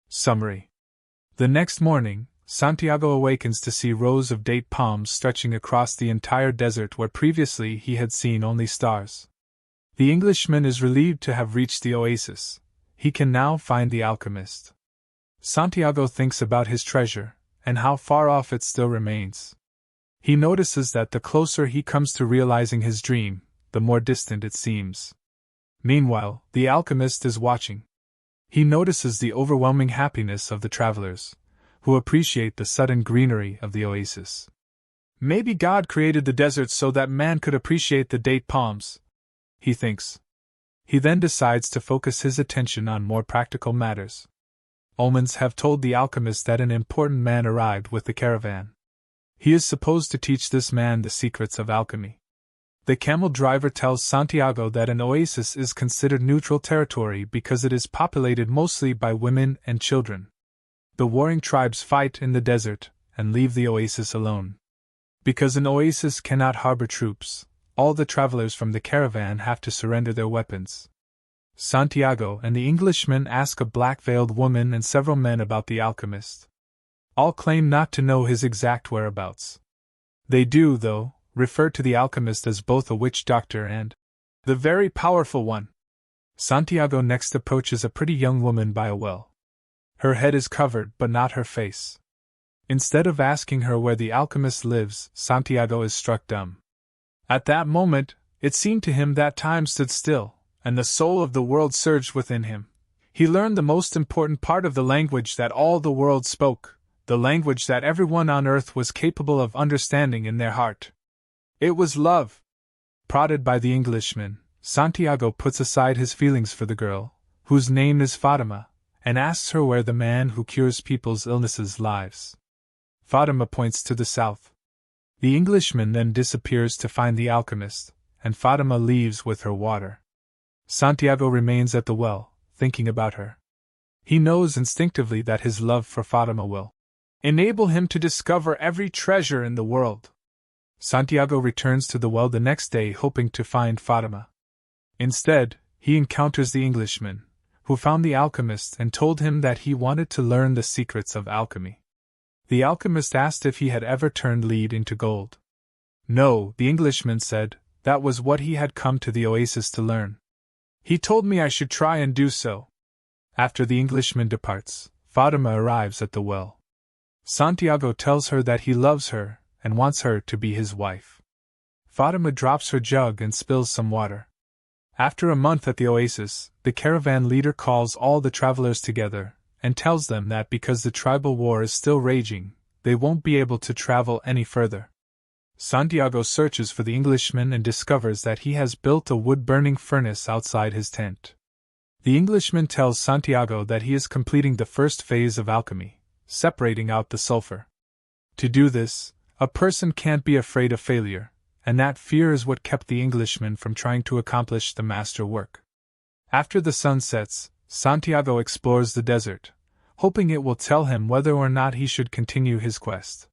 S1: Summary. The next morning, Santiago awakens to see rows of date palms stretching across the entire desert where previously he had seen only stars. The Englishman is relieved to have reached the oasis. He can now find the alchemist. Santiago thinks about his treasure, and how far off it still remains. He notices that the closer he comes to realizing his dream, the more distant it seems. Meanwhile, the alchemist is watching. He notices the overwhelming happiness of the travelers, who appreciate the sudden greenery of the oasis. Maybe God created the desert so that man could appreciate the date palms, he thinks. He then decides to focus his attention on more practical matters. Omens have told the alchemist that an important man arrived with the caravan. He is supposed to teach this man the secrets of alchemy. The camel driver tells Santiago that an oasis is considered neutral territory because it is populated mostly by women and children. The warring tribes fight in the desert and leave the oasis alone. Because an oasis cannot harbor troops, all the travelers from the caravan have to surrender their weapons. Santiago and the Englishman ask a black-veiled woman and several men about the alchemist. All claim not to know his exact whereabouts. They do, though, refer to the alchemist as both a witch doctor and the very powerful one. Santiago next approaches a pretty young woman by a well. Her head is covered, but not her face. Instead of asking her where the alchemist lives, Santiago is struck dumb. At that moment, it seemed to him that time stood still, and the soul of the world surged within him. He learned the most important part of the language that all the world spoke, the language that everyone on earth was capable of understanding in their heart. It was love. Prodded by the Englishman, Santiago puts aside his feelings for the girl, whose name is Fatima, and asks her where the man who cures people's illnesses lives. Fatima points to the south. The Englishman then disappears to find the alchemist, and Fatima leaves with her water. Santiago remains at the well, thinking about her. He knows instinctively that his love for Fatima will enable him to discover every treasure in the world. Santiago returns to the well the next day hoping to find Fatima. Instead, he encounters the Englishman, who found the alchemist and told him that he wanted to learn the secrets of alchemy. The alchemist asked if he had ever turned lead into gold. No, the Englishman said, that was what he had come to the oasis to learn. He told me I should try and do so. After the Englishman departs, Fatima arrives at the well. Santiago tells her that he loves her and wants her to be his wife. Fatima drops her jug and spills some water. After a month at the oasis, the caravan leader calls all the travelers together and tells them that because the tribal war is still raging, they won't be able to travel any further. Santiago searches for the Englishman and discovers that he has built a wood-burning furnace outside his tent. The Englishman tells Santiago that he is completing the first phase of alchemy, separating out the sulfur. To do this, a person can't be afraid of failure, and that fear is what kept the Englishman from trying to accomplish the master work. After the sun sets, Santiago explores the desert, hoping it will tell him whether or not he should continue his quest.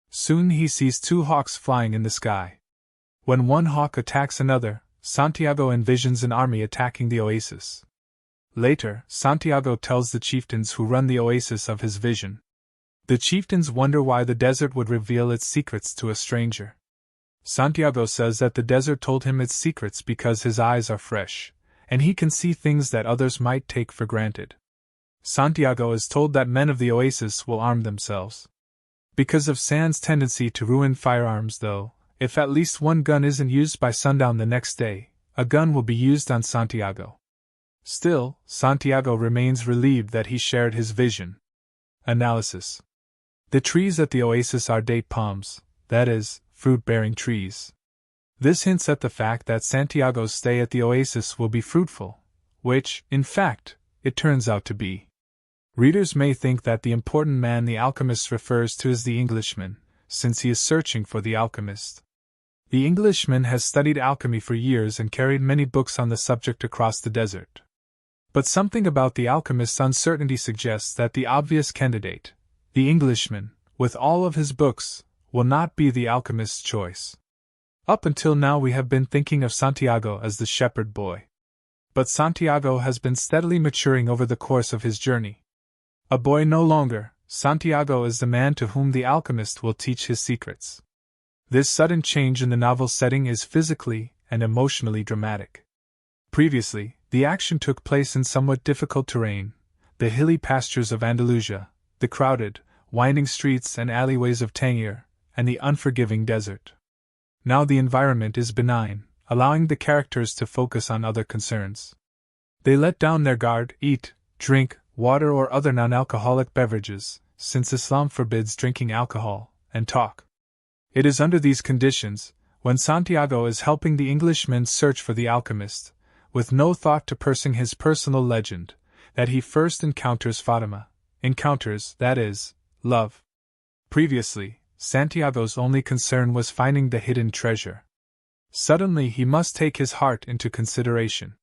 S1: Soon he sees two hawks flying in the sky. When one hawk attacks another, Santiago envisions an army attacking the oasis. Later, Santiago tells the chieftains who run the oasis of his vision. The chieftains wonder why the desert would reveal its secrets to a stranger. Santiago says that the desert told him its secrets because his eyes are fresh, and he can see things that others might take for granted. Santiago is told that men of the oasis will arm themselves. Because of sand's tendency to ruin firearms, though, if at least one gun isn't used by sundown the next day, a gun will be used on Santiago. Still, Santiago remains relieved that he shared his vision. Analysis. The trees at the oasis are date palms, that is, fruit-bearing trees. This hints at the fact that Santiago's stay at the oasis will be fruitful, which, in fact, it turns out to be. Readers may think that the important man the alchemist refers to is the Englishman, since he is searching for the alchemist. The Englishman has studied alchemy for years and carried many books on the subject across the desert. But something about the alchemist's uncertainty suggests that the obvious candidate, the Englishman, with all of his books, will not be the alchemist's choice. Up until now we have been thinking of Santiago as the shepherd boy. But Santiago has been steadily maturing over the course of his journey. A boy no longer, Santiago is the man to whom the alchemist will teach his secrets. This sudden change in the novel's setting is physically and emotionally dramatic. Previously, the action took place in somewhat difficult terrain, the hilly pastures of Andalusia, the crowded, winding streets and alleyways of Tangier, and the unforgiving desert. Now the environment is benign, allowing the characters to focus on other concerns. They let down their guard, eat, drink, water or other non-alcoholic beverages, since Islam forbids drinking alcohol, and talk. It is under these conditions, when Santiago is helping the Englishman search for the alchemist, with no thought to pursing his personal legend, that he first encounters Fatima. Encounters, that is, love. Previously, Santiago's only concern was finding the hidden treasure. Suddenly he must take his heart into consideration.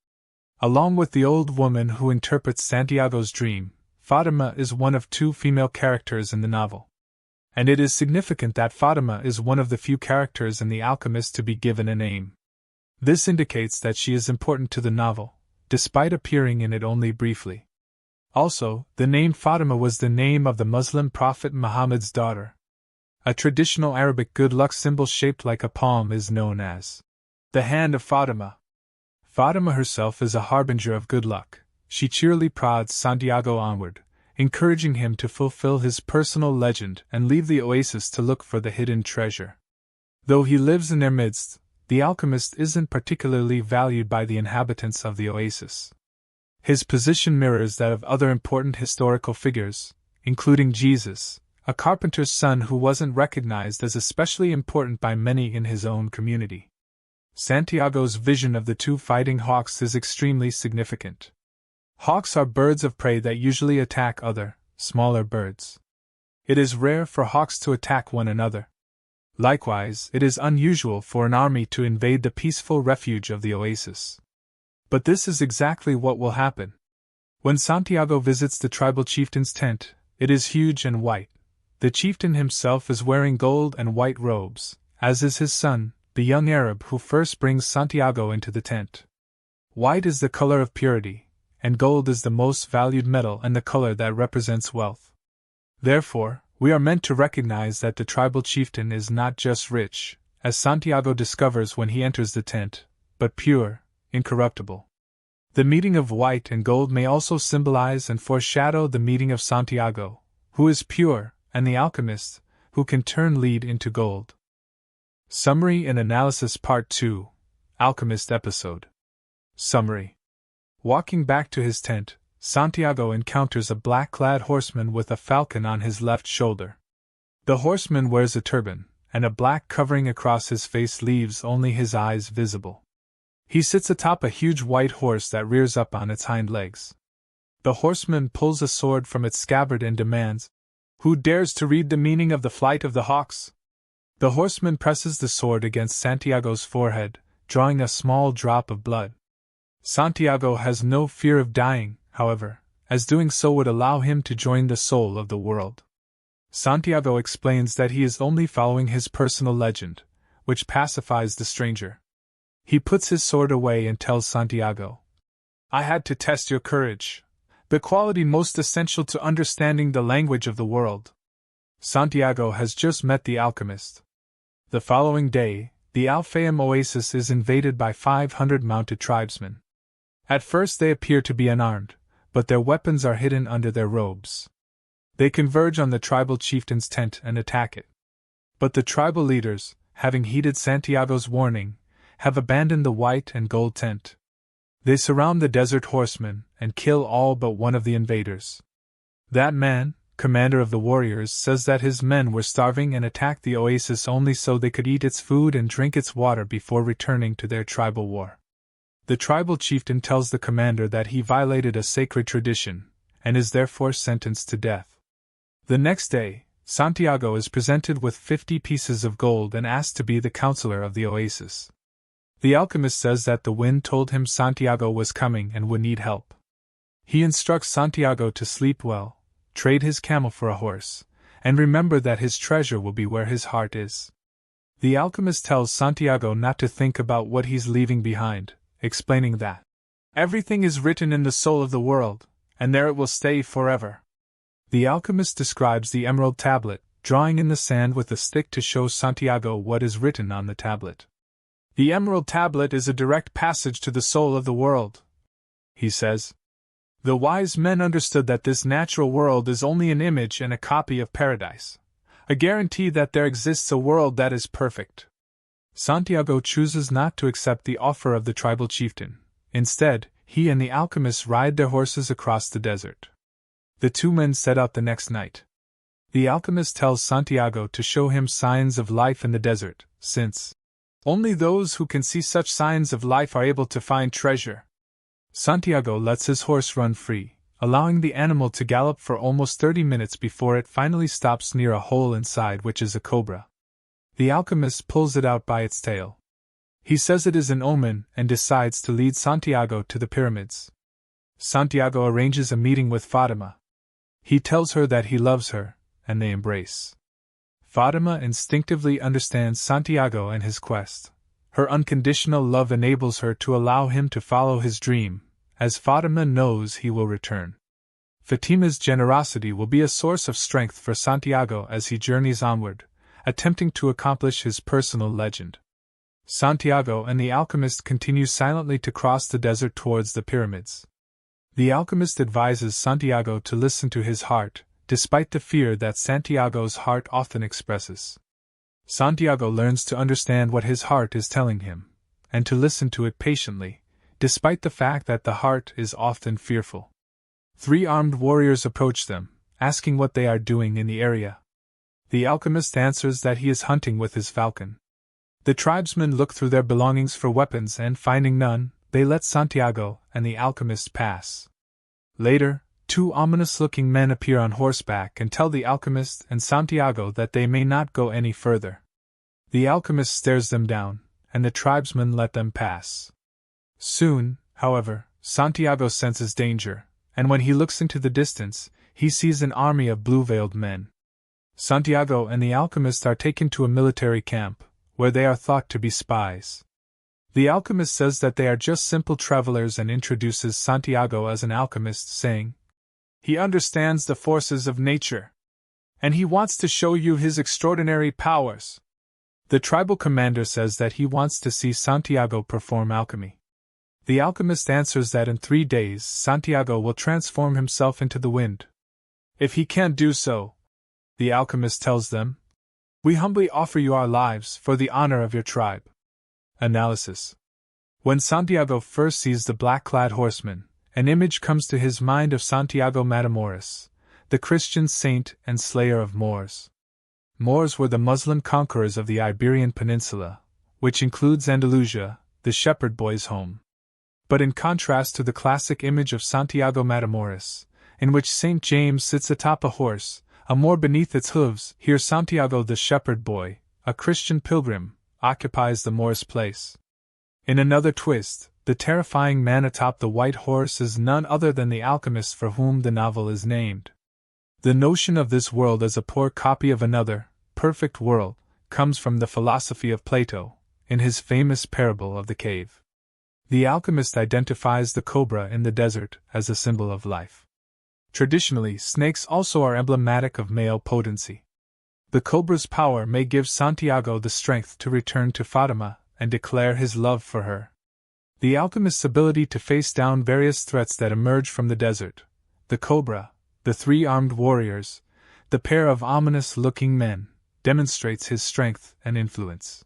S1: Along with the old woman who interprets Santiago's dream, Fatima is one of two female characters in the novel. And it is significant that Fatima is one of the few characters in The Alchemist to be given a name. This indicates that she is important to the novel, despite appearing in it only briefly. Also, the name Fatima was the name of the Muslim prophet Muhammad's daughter. A traditional Arabic good luck symbol shaped like a palm is known as the Hand of Fatima. Fatima herself is a harbinger of good luck. She cheerily prods Santiago onward, encouraging him to fulfill his personal legend and leave the oasis to look for the hidden treasure. Though he lives in their midst, the alchemist isn't particularly valued by the inhabitants of the oasis. His position mirrors that of other important historical figures, including Jesus, a carpenter's son who wasn't recognized as especially important by many in his own community. Santiago's vision of the two fighting hawks is extremely significant. Hawks are birds of prey that usually attack other, smaller birds. It is rare for hawks to attack one another. Likewise, it is unusual for an army to invade the peaceful refuge of the oasis. But this is exactly what will happen. When Santiago visits the tribal chieftain's tent, it is huge and white. The chieftain himself is wearing gold and white robes, as is his son, the young Arab who first brings Santiago into the tent. White is the color of purity, and gold is the most valued metal and the color that represents wealth. Therefore, we are meant to recognize that the tribal chieftain is not just rich, as Santiago discovers when he enters the tent, but pure, incorruptible. The meeting of white and gold may also symbolize and foreshadow the meeting of Santiago, who is pure, and the alchemist, who can turn lead into gold. Summary and Analysis Part 2, Alchemist Episode. Summary. Walking back to his tent, Santiago encounters a black-clad horseman with a falcon on his left shoulder. The horseman wears a turban, and a black covering across his face leaves only his eyes visible. He sits atop a huge white horse that rears up on its hind legs. The horseman pulls a sword from its scabbard and demands, "Who dares to read the meaning of the flight of the hawks?" The horseman presses the sword against Santiago's forehead, drawing a small drop of blood. Santiago has no fear of dying, however, as doing so would allow him to join the soul of the world. Santiago explains that he is only following his personal legend, which pacifies the stranger. He puts his sword away and tells Santiago, "I had to test your courage, the quality most essential to understanding the language of the world." Santiago has just met the alchemist. The following day, the Al-Fayum oasis is invaded by 500 mounted tribesmen. At first they appear to be unarmed, but their weapons are hidden under their robes. They converge on the tribal chieftain's tent and attack it. But the tribal leaders, having heeded Santiago's warning, have abandoned the white and gold tent. They surround the desert horsemen and kill all but one of the invaders. That man, commander of the warriors, says that his men were starving and attacked the oasis only so they could eat its food and drink its water before returning to their tribal war. The tribal chieftain tells the commander that he violated a sacred tradition, and is therefore sentenced to death. The next day, Santiago is presented with 50 pieces of gold and asked to be the counselor of the oasis. The alchemist says that the wind told him Santiago was coming and would need help. He instructs Santiago to sleep well, trade his camel for a horse, and remember that his treasure will be where his heart is. The alchemist tells Santiago not to think about what he's leaving behind, explaining that everything is written in the soul of the world, and there it will stay forever. The alchemist describes the emerald tablet, drawing in the sand with a stick to show Santiago what is written on the tablet. "The emerald tablet is a direct passage to the soul of the world," he says. "The wise men understood that this natural world is only an image and a copy of paradise, a guarantee that there exists a world that is perfect." Santiago chooses not to accept the offer of the tribal chieftain. Instead, he and the alchemist ride their horses across the desert. The two men set out the next night. The alchemist tells Santiago to show him signs of life in the desert, since only those who can see such signs of life are able to find treasure. Santiago lets his horse run free, allowing the animal to gallop for almost 30 minutes before it finally stops near a hole inside which is a cobra. The alchemist pulls it out by its tail. He says it is an omen and decides to lead Santiago to the pyramids. Santiago arranges a meeting with Fatima. He tells her that he loves her, and they embrace. Fatima instinctively understands Santiago and his quest. Her unconditional love enables her to allow him to follow his dream, as Fatima knows he will return. Fatima's generosity will be a source of strength for Santiago as he journeys onward, attempting to accomplish his personal legend. Santiago and the alchemist continue silently to cross the desert towards the pyramids. The alchemist advises Santiago to listen to his heart, despite the fear that Santiago's heart often expresses. Santiago learns to understand what his heart is telling him, and to listen to it patiently, despite the fact that the heart is often fearful. 3 armed warriors approach them, asking what they are doing in the area. The alchemist answers that he is hunting with his falcon. The tribesmen look through their belongings for weapons and, finding none, they let Santiago and the alchemist pass. Later, 2 ominous-looking men appear on horseback and tell the alchemist and Santiago that they may not go any further. The alchemist stares them down, and the tribesmen let them pass. Soon, however, Santiago senses danger, and when he looks into the distance, he sees an army of blue-veiled men. Santiago and the alchemist are taken to a military camp, where they are thought to be spies. The alchemist says that they are just simple travelers and introduces Santiago as an alchemist, saying, "He understands the forces of nature, and he wants to show you his extraordinary powers." The tribal commander says that he wants to see Santiago perform alchemy. The alchemist answers that in 3 days Santiago will transform himself into the wind. If he can't do so, the alchemist tells them, "We humbly offer you our lives for the honor of your tribe." Analysis. When Santiago first sees the black-clad horseman, an image comes to his mind of Santiago Matamoros, the Christian saint and slayer of Moors. Moors were the Muslim conquerors of the Iberian Peninsula, which includes Andalusia, the shepherd boy's home. But in contrast to the classic image of Santiago Matamoros, in which St. James sits atop a horse, a Moor beneath its hooves, here Santiago the shepherd boy, a Christian pilgrim, occupies the Moor's place. In another twist, the terrifying man atop the white horse is none other than the alchemist for whom the novel is named. The notion of this world as a poor copy of another, perfect world, comes from the philosophy of Plato, in his famous parable of the cave. The alchemist identifies the cobra in the desert as a symbol of life. Traditionally, snakes also are emblematic of male potency. The cobra's power may give Santiago the strength to return to Fatima and declare his love for her. The alchemist's ability to face down various threats that emerge from the desert, the cobra, the 3 armed warriors, the pair of ominous-looking men, demonstrates his strength and influence.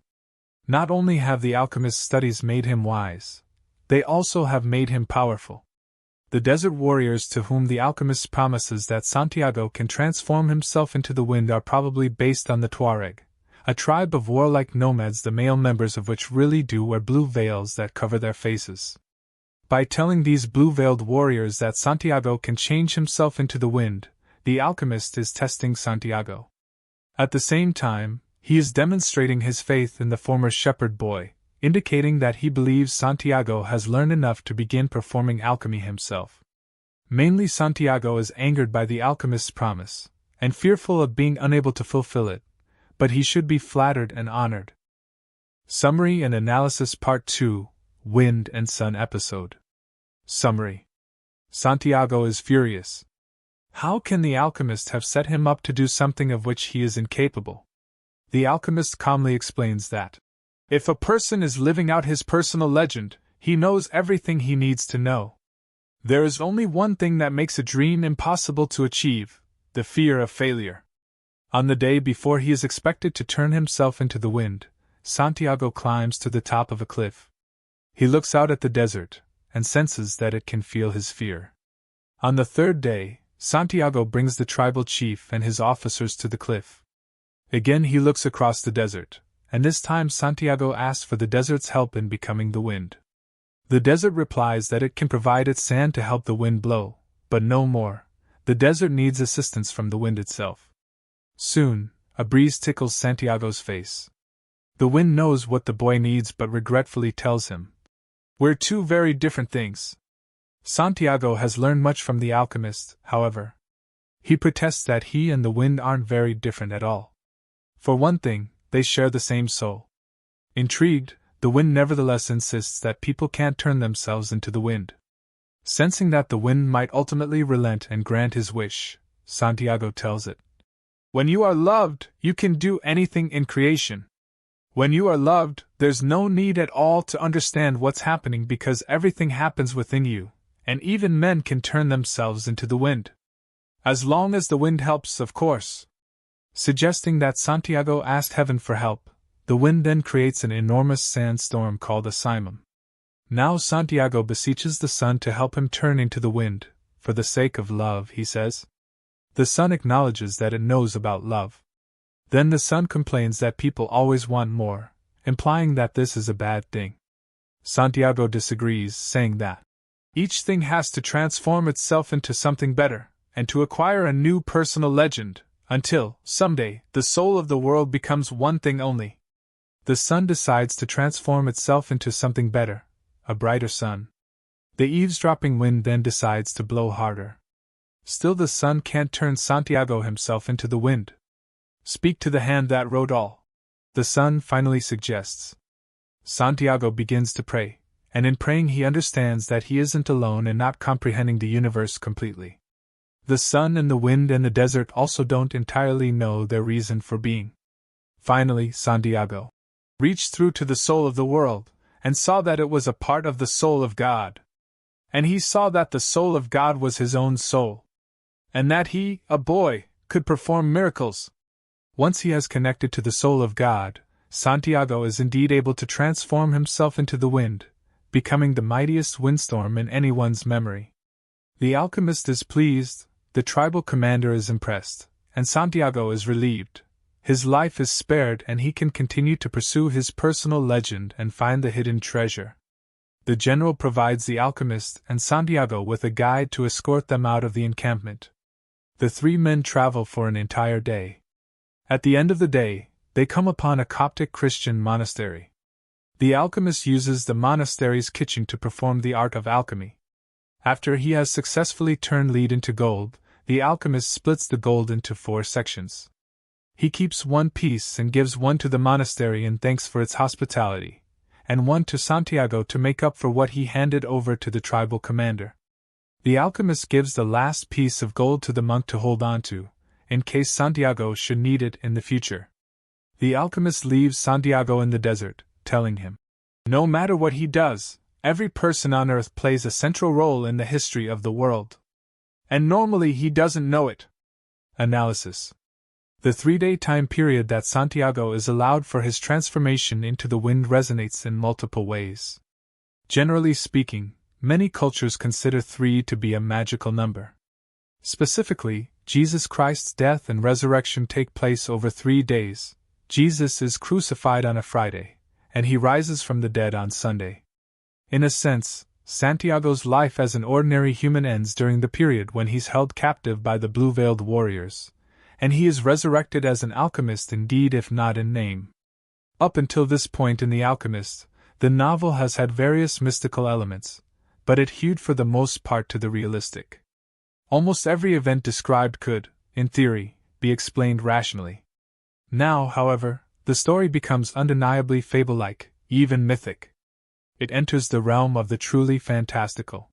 S1: Not only have the alchemist's studies made him wise, they also have made him powerful. The desert warriors to whom the alchemist promises that Santiago can transform himself into the wind are probably based on the Tuareg, a tribe of warlike nomads, the male members of which really do wear blue veils that cover their faces. By telling these blue-veiled warriors that Santiago can change himself into the wind, the alchemist is testing Santiago. At the same time, he is demonstrating his faith in the former shepherd boy, indicating that he believes Santiago has learned enough to begin performing alchemy himself. Mainly Santiago is angered by the alchemist's promise, and fearful of being unable to fulfill it, but he should be flattered and honored. Summary and Analysis Part 2, Wind and Sun Episode. Summary. Santiago is furious. How can the alchemist have set him up to do something of which he is incapable? The alchemist calmly explains that, if a person is living out his personal legend, he knows everything he needs to know. There is only one thing that makes a dream impossible to achieve: the fear of failure. On the day before he is expected to turn himself into the wind, Santiago climbs to the top of a cliff. He looks out at the desert, and senses that it can feel his fear. On the 3rd day, Santiago brings the tribal chief and his officers to the cliff. Again he looks across the desert, and this time Santiago asks for the desert's help in becoming the wind. The desert replies that it can provide its sand to help the wind blow, but no more. The desert needs assistance from the wind itself. Soon, a breeze tickles Santiago's face. The wind knows what the boy needs but regretfully tells him, "We're 2 very different things." Santiago has learned much from the alchemist, however. He protests that he and the wind aren't very different at all. For one thing, they share the same soul. Intrigued, the wind nevertheless insists that people can't turn themselves into the wind. Sensing that the wind might ultimately relent and grant his wish, Santiago tells it, "When you are loved, you can do anything in creation. When you are loved, there's no need at all to understand what's happening because everything happens within you, and even men can turn themselves into the wind. As long as the wind helps, of course." Suggesting that Santiago asked heaven for help, the wind then creates an enormous sandstorm called a simum. Now Santiago beseeches the sun to help him turn into the wind, for the sake of love, he says. The sun acknowledges that it knows about love. Then the sun complains that people always want more, implying that this is a bad thing. Santiago disagrees, saying that each thing has to transform itself into something better, and to acquire a new personal legend, until, someday, the soul of the world becomes one thing only. The sun decides to transform itself into something better, a brighter sun. The eavesdropping wind then decides to blow harder. Still the sun can't turn Santiago himself into the wind. "Speak to the hand that wrote all," the sun finally suggests. Santiago begins to pray, and in praying he understands that he isn't alone in not comprehending the universe completely. The sun and the wind and the desert also don't entirely know their reason for being. Finally, Santiago reached through to the soul of the world, and saw that it was a part of the soul of God. And he saw that the soul of God was his own soul, and that he, a boy, could perform miracles. Once he has connected to the soul of God, Santiago is indeed able to transform himself into the wind, becoming the mightiest windstorm in anyone's memory. The alchemist is pleased, the tribal commander is impressed, and Santiago is relieved. His life is spared and he can continue to pursue his personal legend and find the hidden treasure. The general provides the alchemist and Santiago with a guide to escort them out of the encampment. The three men travel for an entire day. At the end of the day, they come upon a Coptic Christian monastery. The alchemist uses the monastery's kitchen to perform the art of alchemy. After he has successfully turned lead into gold, the alchemist splits the gold into 4 sections. He keeps one piece and gives one to the monastery in thanks for its hospitality, and one to Santiago to make up for what he handed over to the tribal commander. The alchemist gives the last piece of gold to the monk to hold on to, in case Santiago should need it in the future. The alchemist leaves Santiago in the desert, telling him, "No matter what he does, every person on earth plays a central role in the history of the world. And normally he doesn't know it." Analysis. The 3-day time period that Santiago is allowed for his transformation into the wind resonates in multiple ways. Generally speaking, many cultures consider 3 to be a magical number. Specifically, Jesus Christ's death and resurrection take place over 3 days. Jesus is crucified on a Friday, and he rises from the dead on Sunday. In a sense, Santiago's life as an ordinary human ends during the period when he's held captive by the blue-veiled warriors, and he is resurrected as an alchemist in deed if not in name. Up until this point in The Alchemist, the novel has had various mystical elements, but it hewed for the most part to the realistic. Almost every event described could, in theory, be explained rationally. Now, however, the story becomes undeniably fable-like, even mythic. It enters the realm of the truly fantastical.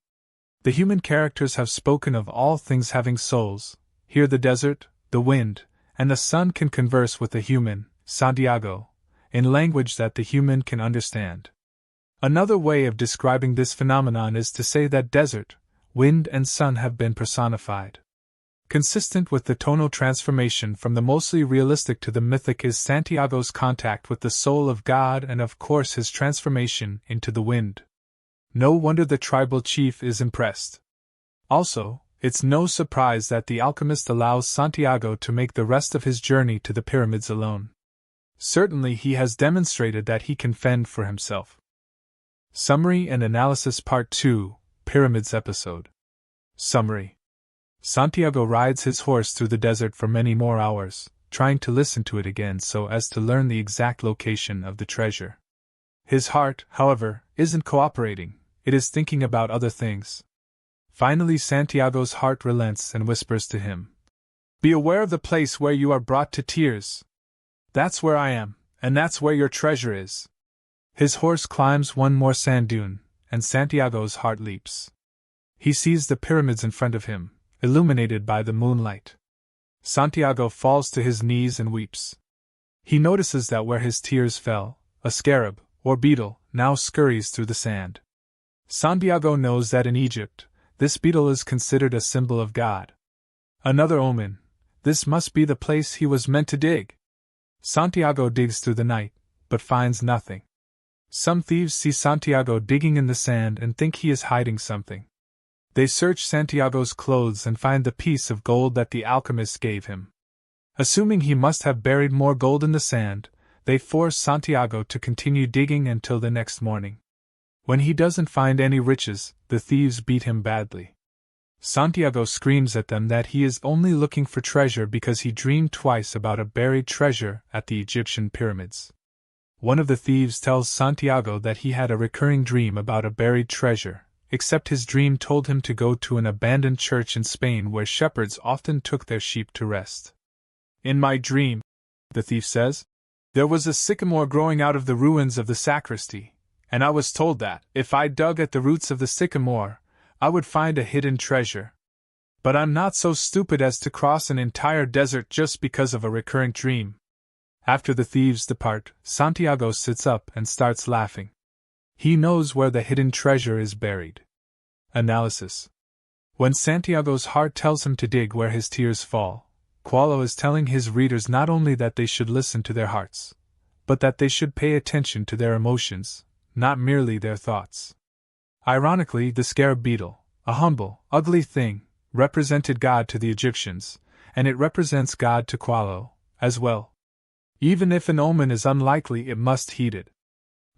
S1: The human characters have spoken of all things having souls. Here the desert, the wind, and the sun can converse with the human, Santiago, in language that the human can understand. Another way of describing this phenomenon is to say that desert, wind, and sun have been personified. Consistent with the tonal transformation from the mostly realistic to the mythic is Santiago's contact with the soul of God and of course his transformation into the wind. No wonder the tribal chief is impressed. Also, it's no surprise that the alchemist allows Santiago to make the rest of his journey to the pyramids alone. Certainly he has demonstrated that he can fend for himself. Summary and Analysis Part 2, Pyramids Episode. Summary. Santiago rides his horse through the desert for many more hours, trying to listen to it again so as to learn the exact location of the treasure. His heart, however, isn't cooperating, it is thinking about other things. Finally, Santiago's heart relents and whispers to him, "Be aware of the place where you are brought to tears. That's where I am, and that's where your treasure is." His horse climbs one more sand dune, and Santiago's heart leaps. He sees the pyramids in front of him, illuminated by the moonlight. Santiago falls to his knees and weeps. He notices that where his tears fell, a scarab, or beetle, now scurries through the sand. Santiago knows that in Egypt, this beetle is considered a symbol of God. Another omen, this must be the place he was meant to dig. Santiago digs through the night, but finds nothing. Some thieves see Santiago digging in the sand and think he is hiding something. They search Santiago's clothes and find the piece of gold that the alchemist gave him. Assuming he must have buried more gold in the sand, they force Santiago to continue digging until the next morning. When he doesn't find any riches, the thieves beat him badly. Santiago screams at them that he is only looking for treasure because he dreamed twice about a buried treasure at the Egyptian pyramids. One of the thieves tells Santiago that he had a recurring dream about a buried treasure, except his dream told him to go to an abandoned church in Spain where shepherds often took their sheep to rest. "In my dream," the thief says, There was a sycamore growing out of the ruins of the sacristy, and I was told that, if I dug at the roots of the sycamore, I would find a hidden treasure. But I'm not so stupid as to cross an entire desert just because of a recurring dream. After the thieves depart, Santiago sits up and starts laughing. He knows where the hidden treasure is buried. Analysis. When Santiago's heart tells him to dig where his tears fall, Paulo is telling his readers not only that they should listen to their hearts, but that they should pay attention to their emotions, not merely their thoughts. Ironically, the scarab beetle, a humble, ugly thing, represented God to the Egyptians, and it represents God to Paulo, as well. Even if an omen is unlikely, it must heed it.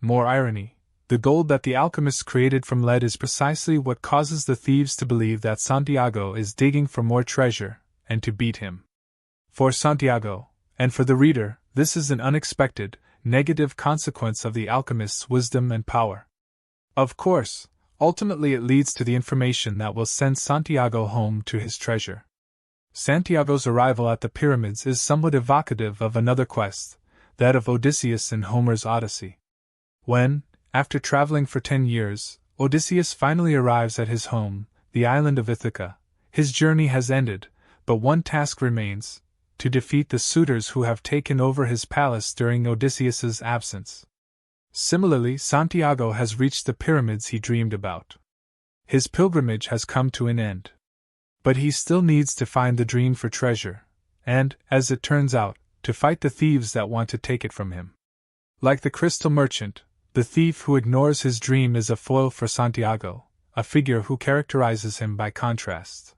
S1: More irony, the gold that the alchemists created from lead is precisely what causes the thieves to believe that Santiago is digging for more treasure, and to beat him. For Santiago, and for the reader, this is an unexpected, negative consequence of the alchemist's wisdom and power. Of course, ultimately it leads to the information that will send Santiago home to his treasure. Santiago's arrival at the pyramids is somewhat evocative of another quest, that of Odysseus in Homer's Odyssey. When, after traveling for 10 years, Odysseus finally arrives at his home, the island of Ithaca, his journey has ended, but one task remains: to defeat the suitors who have taken over his palace during Odysseus's absence. Similarly, Santiago has reached the pyramids he dreamed about. His pilgrimage has come to an end. But he still needs to find the dream for treasure, and, as it turns out, to fight the thieves that want to take it from him. Like the crystal merchant, the thief who ignores his dream is a foil for Santiago, a figure who characterizes him by contrast.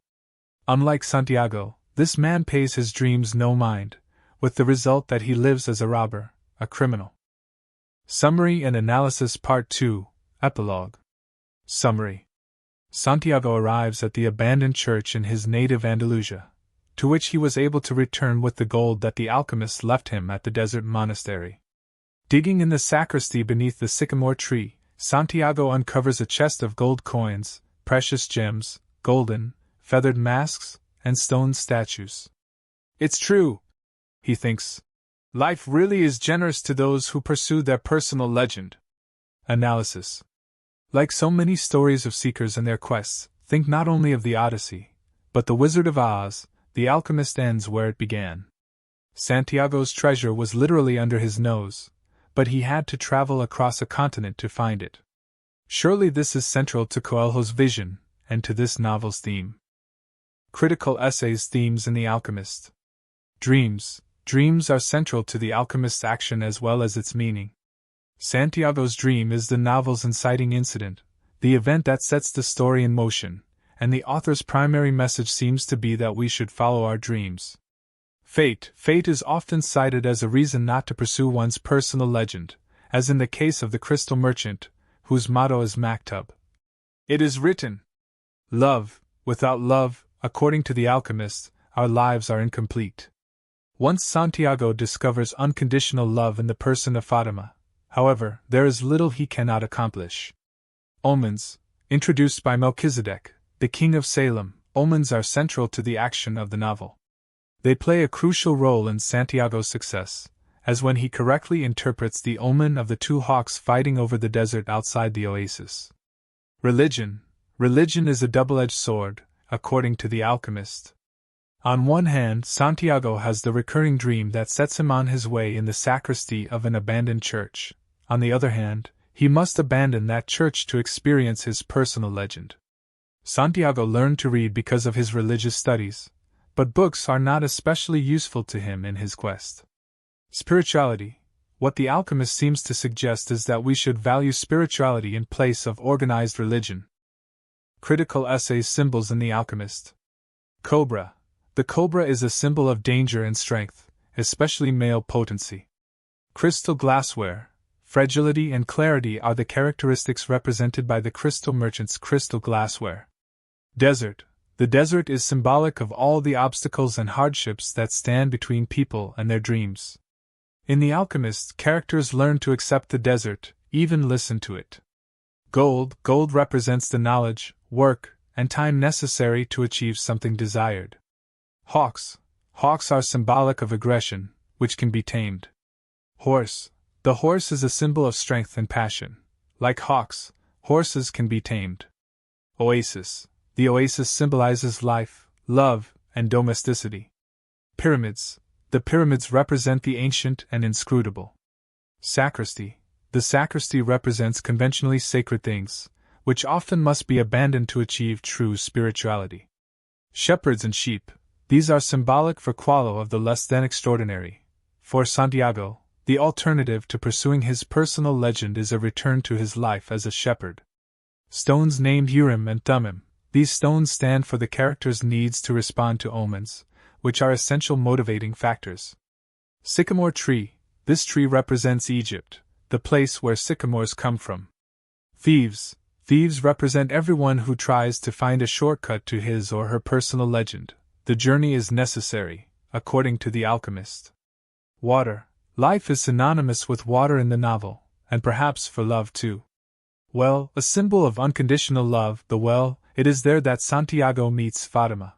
S1: Unlike Santiago, this man pays his dreams no mind, with the result that he lives as a robber, a criminal. Summary and Analysis Part 2, Epilogue. Summary. Santiago arrives at the abandoned church in his native Andalusia, to which he was able to return with the gold that the alchemist left him at the desert monastery. Digging in the sacristy beneath the sycamore tree, Santiago uncovers a chest of gold coins, precious gems, golden, feathered masks, and stone statues. It's true, he thinks. Life really is generous to those who pursue their personal legend. Analysis. Like so many stories of seekers and their quests, think not only of the Odyssey, but the Wizard of Oz. The alchemist ends where it began. Santiago's treasure was literally under his nose, but he had to travel across a continent to find it. Surely this is central to Coelho's vision, and to this novel's theme. Critical essays. Themes in The Alchemist. Dreams. Dreams are central to the alchemist's action as well as its meaning. Santiago's dream is the novel's inciting incident, the event that sets the story in motion, and the author's primary message seems to be that we should follow our dreams. Fate is often cited as a reason not to pursue one's personal legend, as in the case of the crystal merchant, whose motto is Maktub. It is written, "Love, without love, according to the alchemist, our lives are incomplete." Once Santiago discovers unconditional love in the person of Fatima, however, there is little he cannot accomplish. Omens. Introduced by Melchizedek, the king of Salem, omens are central to the action of the novel. They play a crucial role in Santiago's success, as when he correctly interprets the omen of the two hawks fighting over the desert outside the oasis. Religion. Religion is a double-edged sword, according to the alchemist. On one hand, Santiago has the recurring dream that sets him on his way in the sacristy of an abandoned church. On the other hand, he must abandon that church to experience his personal legend. Santiago learned to read because of his religious studies, but books are not especially useful to him in his quest. Spirituality. What the alchemist seems to suggest is that we should value spirituality in place of organized religion. Critical essays. Symbols in The Alchemist. Cobra. The cobra is a symbol of danger and strength, especially male potency. Crystal glassware. Fragility and clarity are the characteristics represented by the crystal merchant's crystal glassware. Desert. The desert is symbolic of all the obstacles and hardships that stand between people and their dreams. In The Alchemist, characters learn to accept the desert, even listen to it. Gold. Gold represents the knowledge, work, and time necessary to achieve something desired. Hawks. Hawks are symbolic of aggression, which can be tamed. Horse. The horse is a symbol of strength and passion. Like hawks, horses can be tamed. Oasis. The oasis symbolizes life, love, and domesticity. Pyramids. The pyramids represent the ancient and inscrutable. Sacristy. The sacristy represents conventionally sacred things, which often must be abandoned to achieve true spirituality. Shepherds and sheep. These are symbolic for Paulo of the less than extraordinary. For Santiago, the alternative to pursuing his personal legend is a return to his life as a shepherd. Stones named Urim and Thummim. These stones stand for the character's needs to respond to omens, which are essential motivating factors. Sycamore tree. This tree represents Egypt, the place where sycamores come from. Thieves. Thieves represent everyone who tries to find a shortcut to his or her personal legend. The journey is necessary, according to the Alchemist. Water. Life is synonymous with water in the novel, and perhaps for love too. Well, a symbol of unconditional love, the well, it is there that Santiago meets Fatima.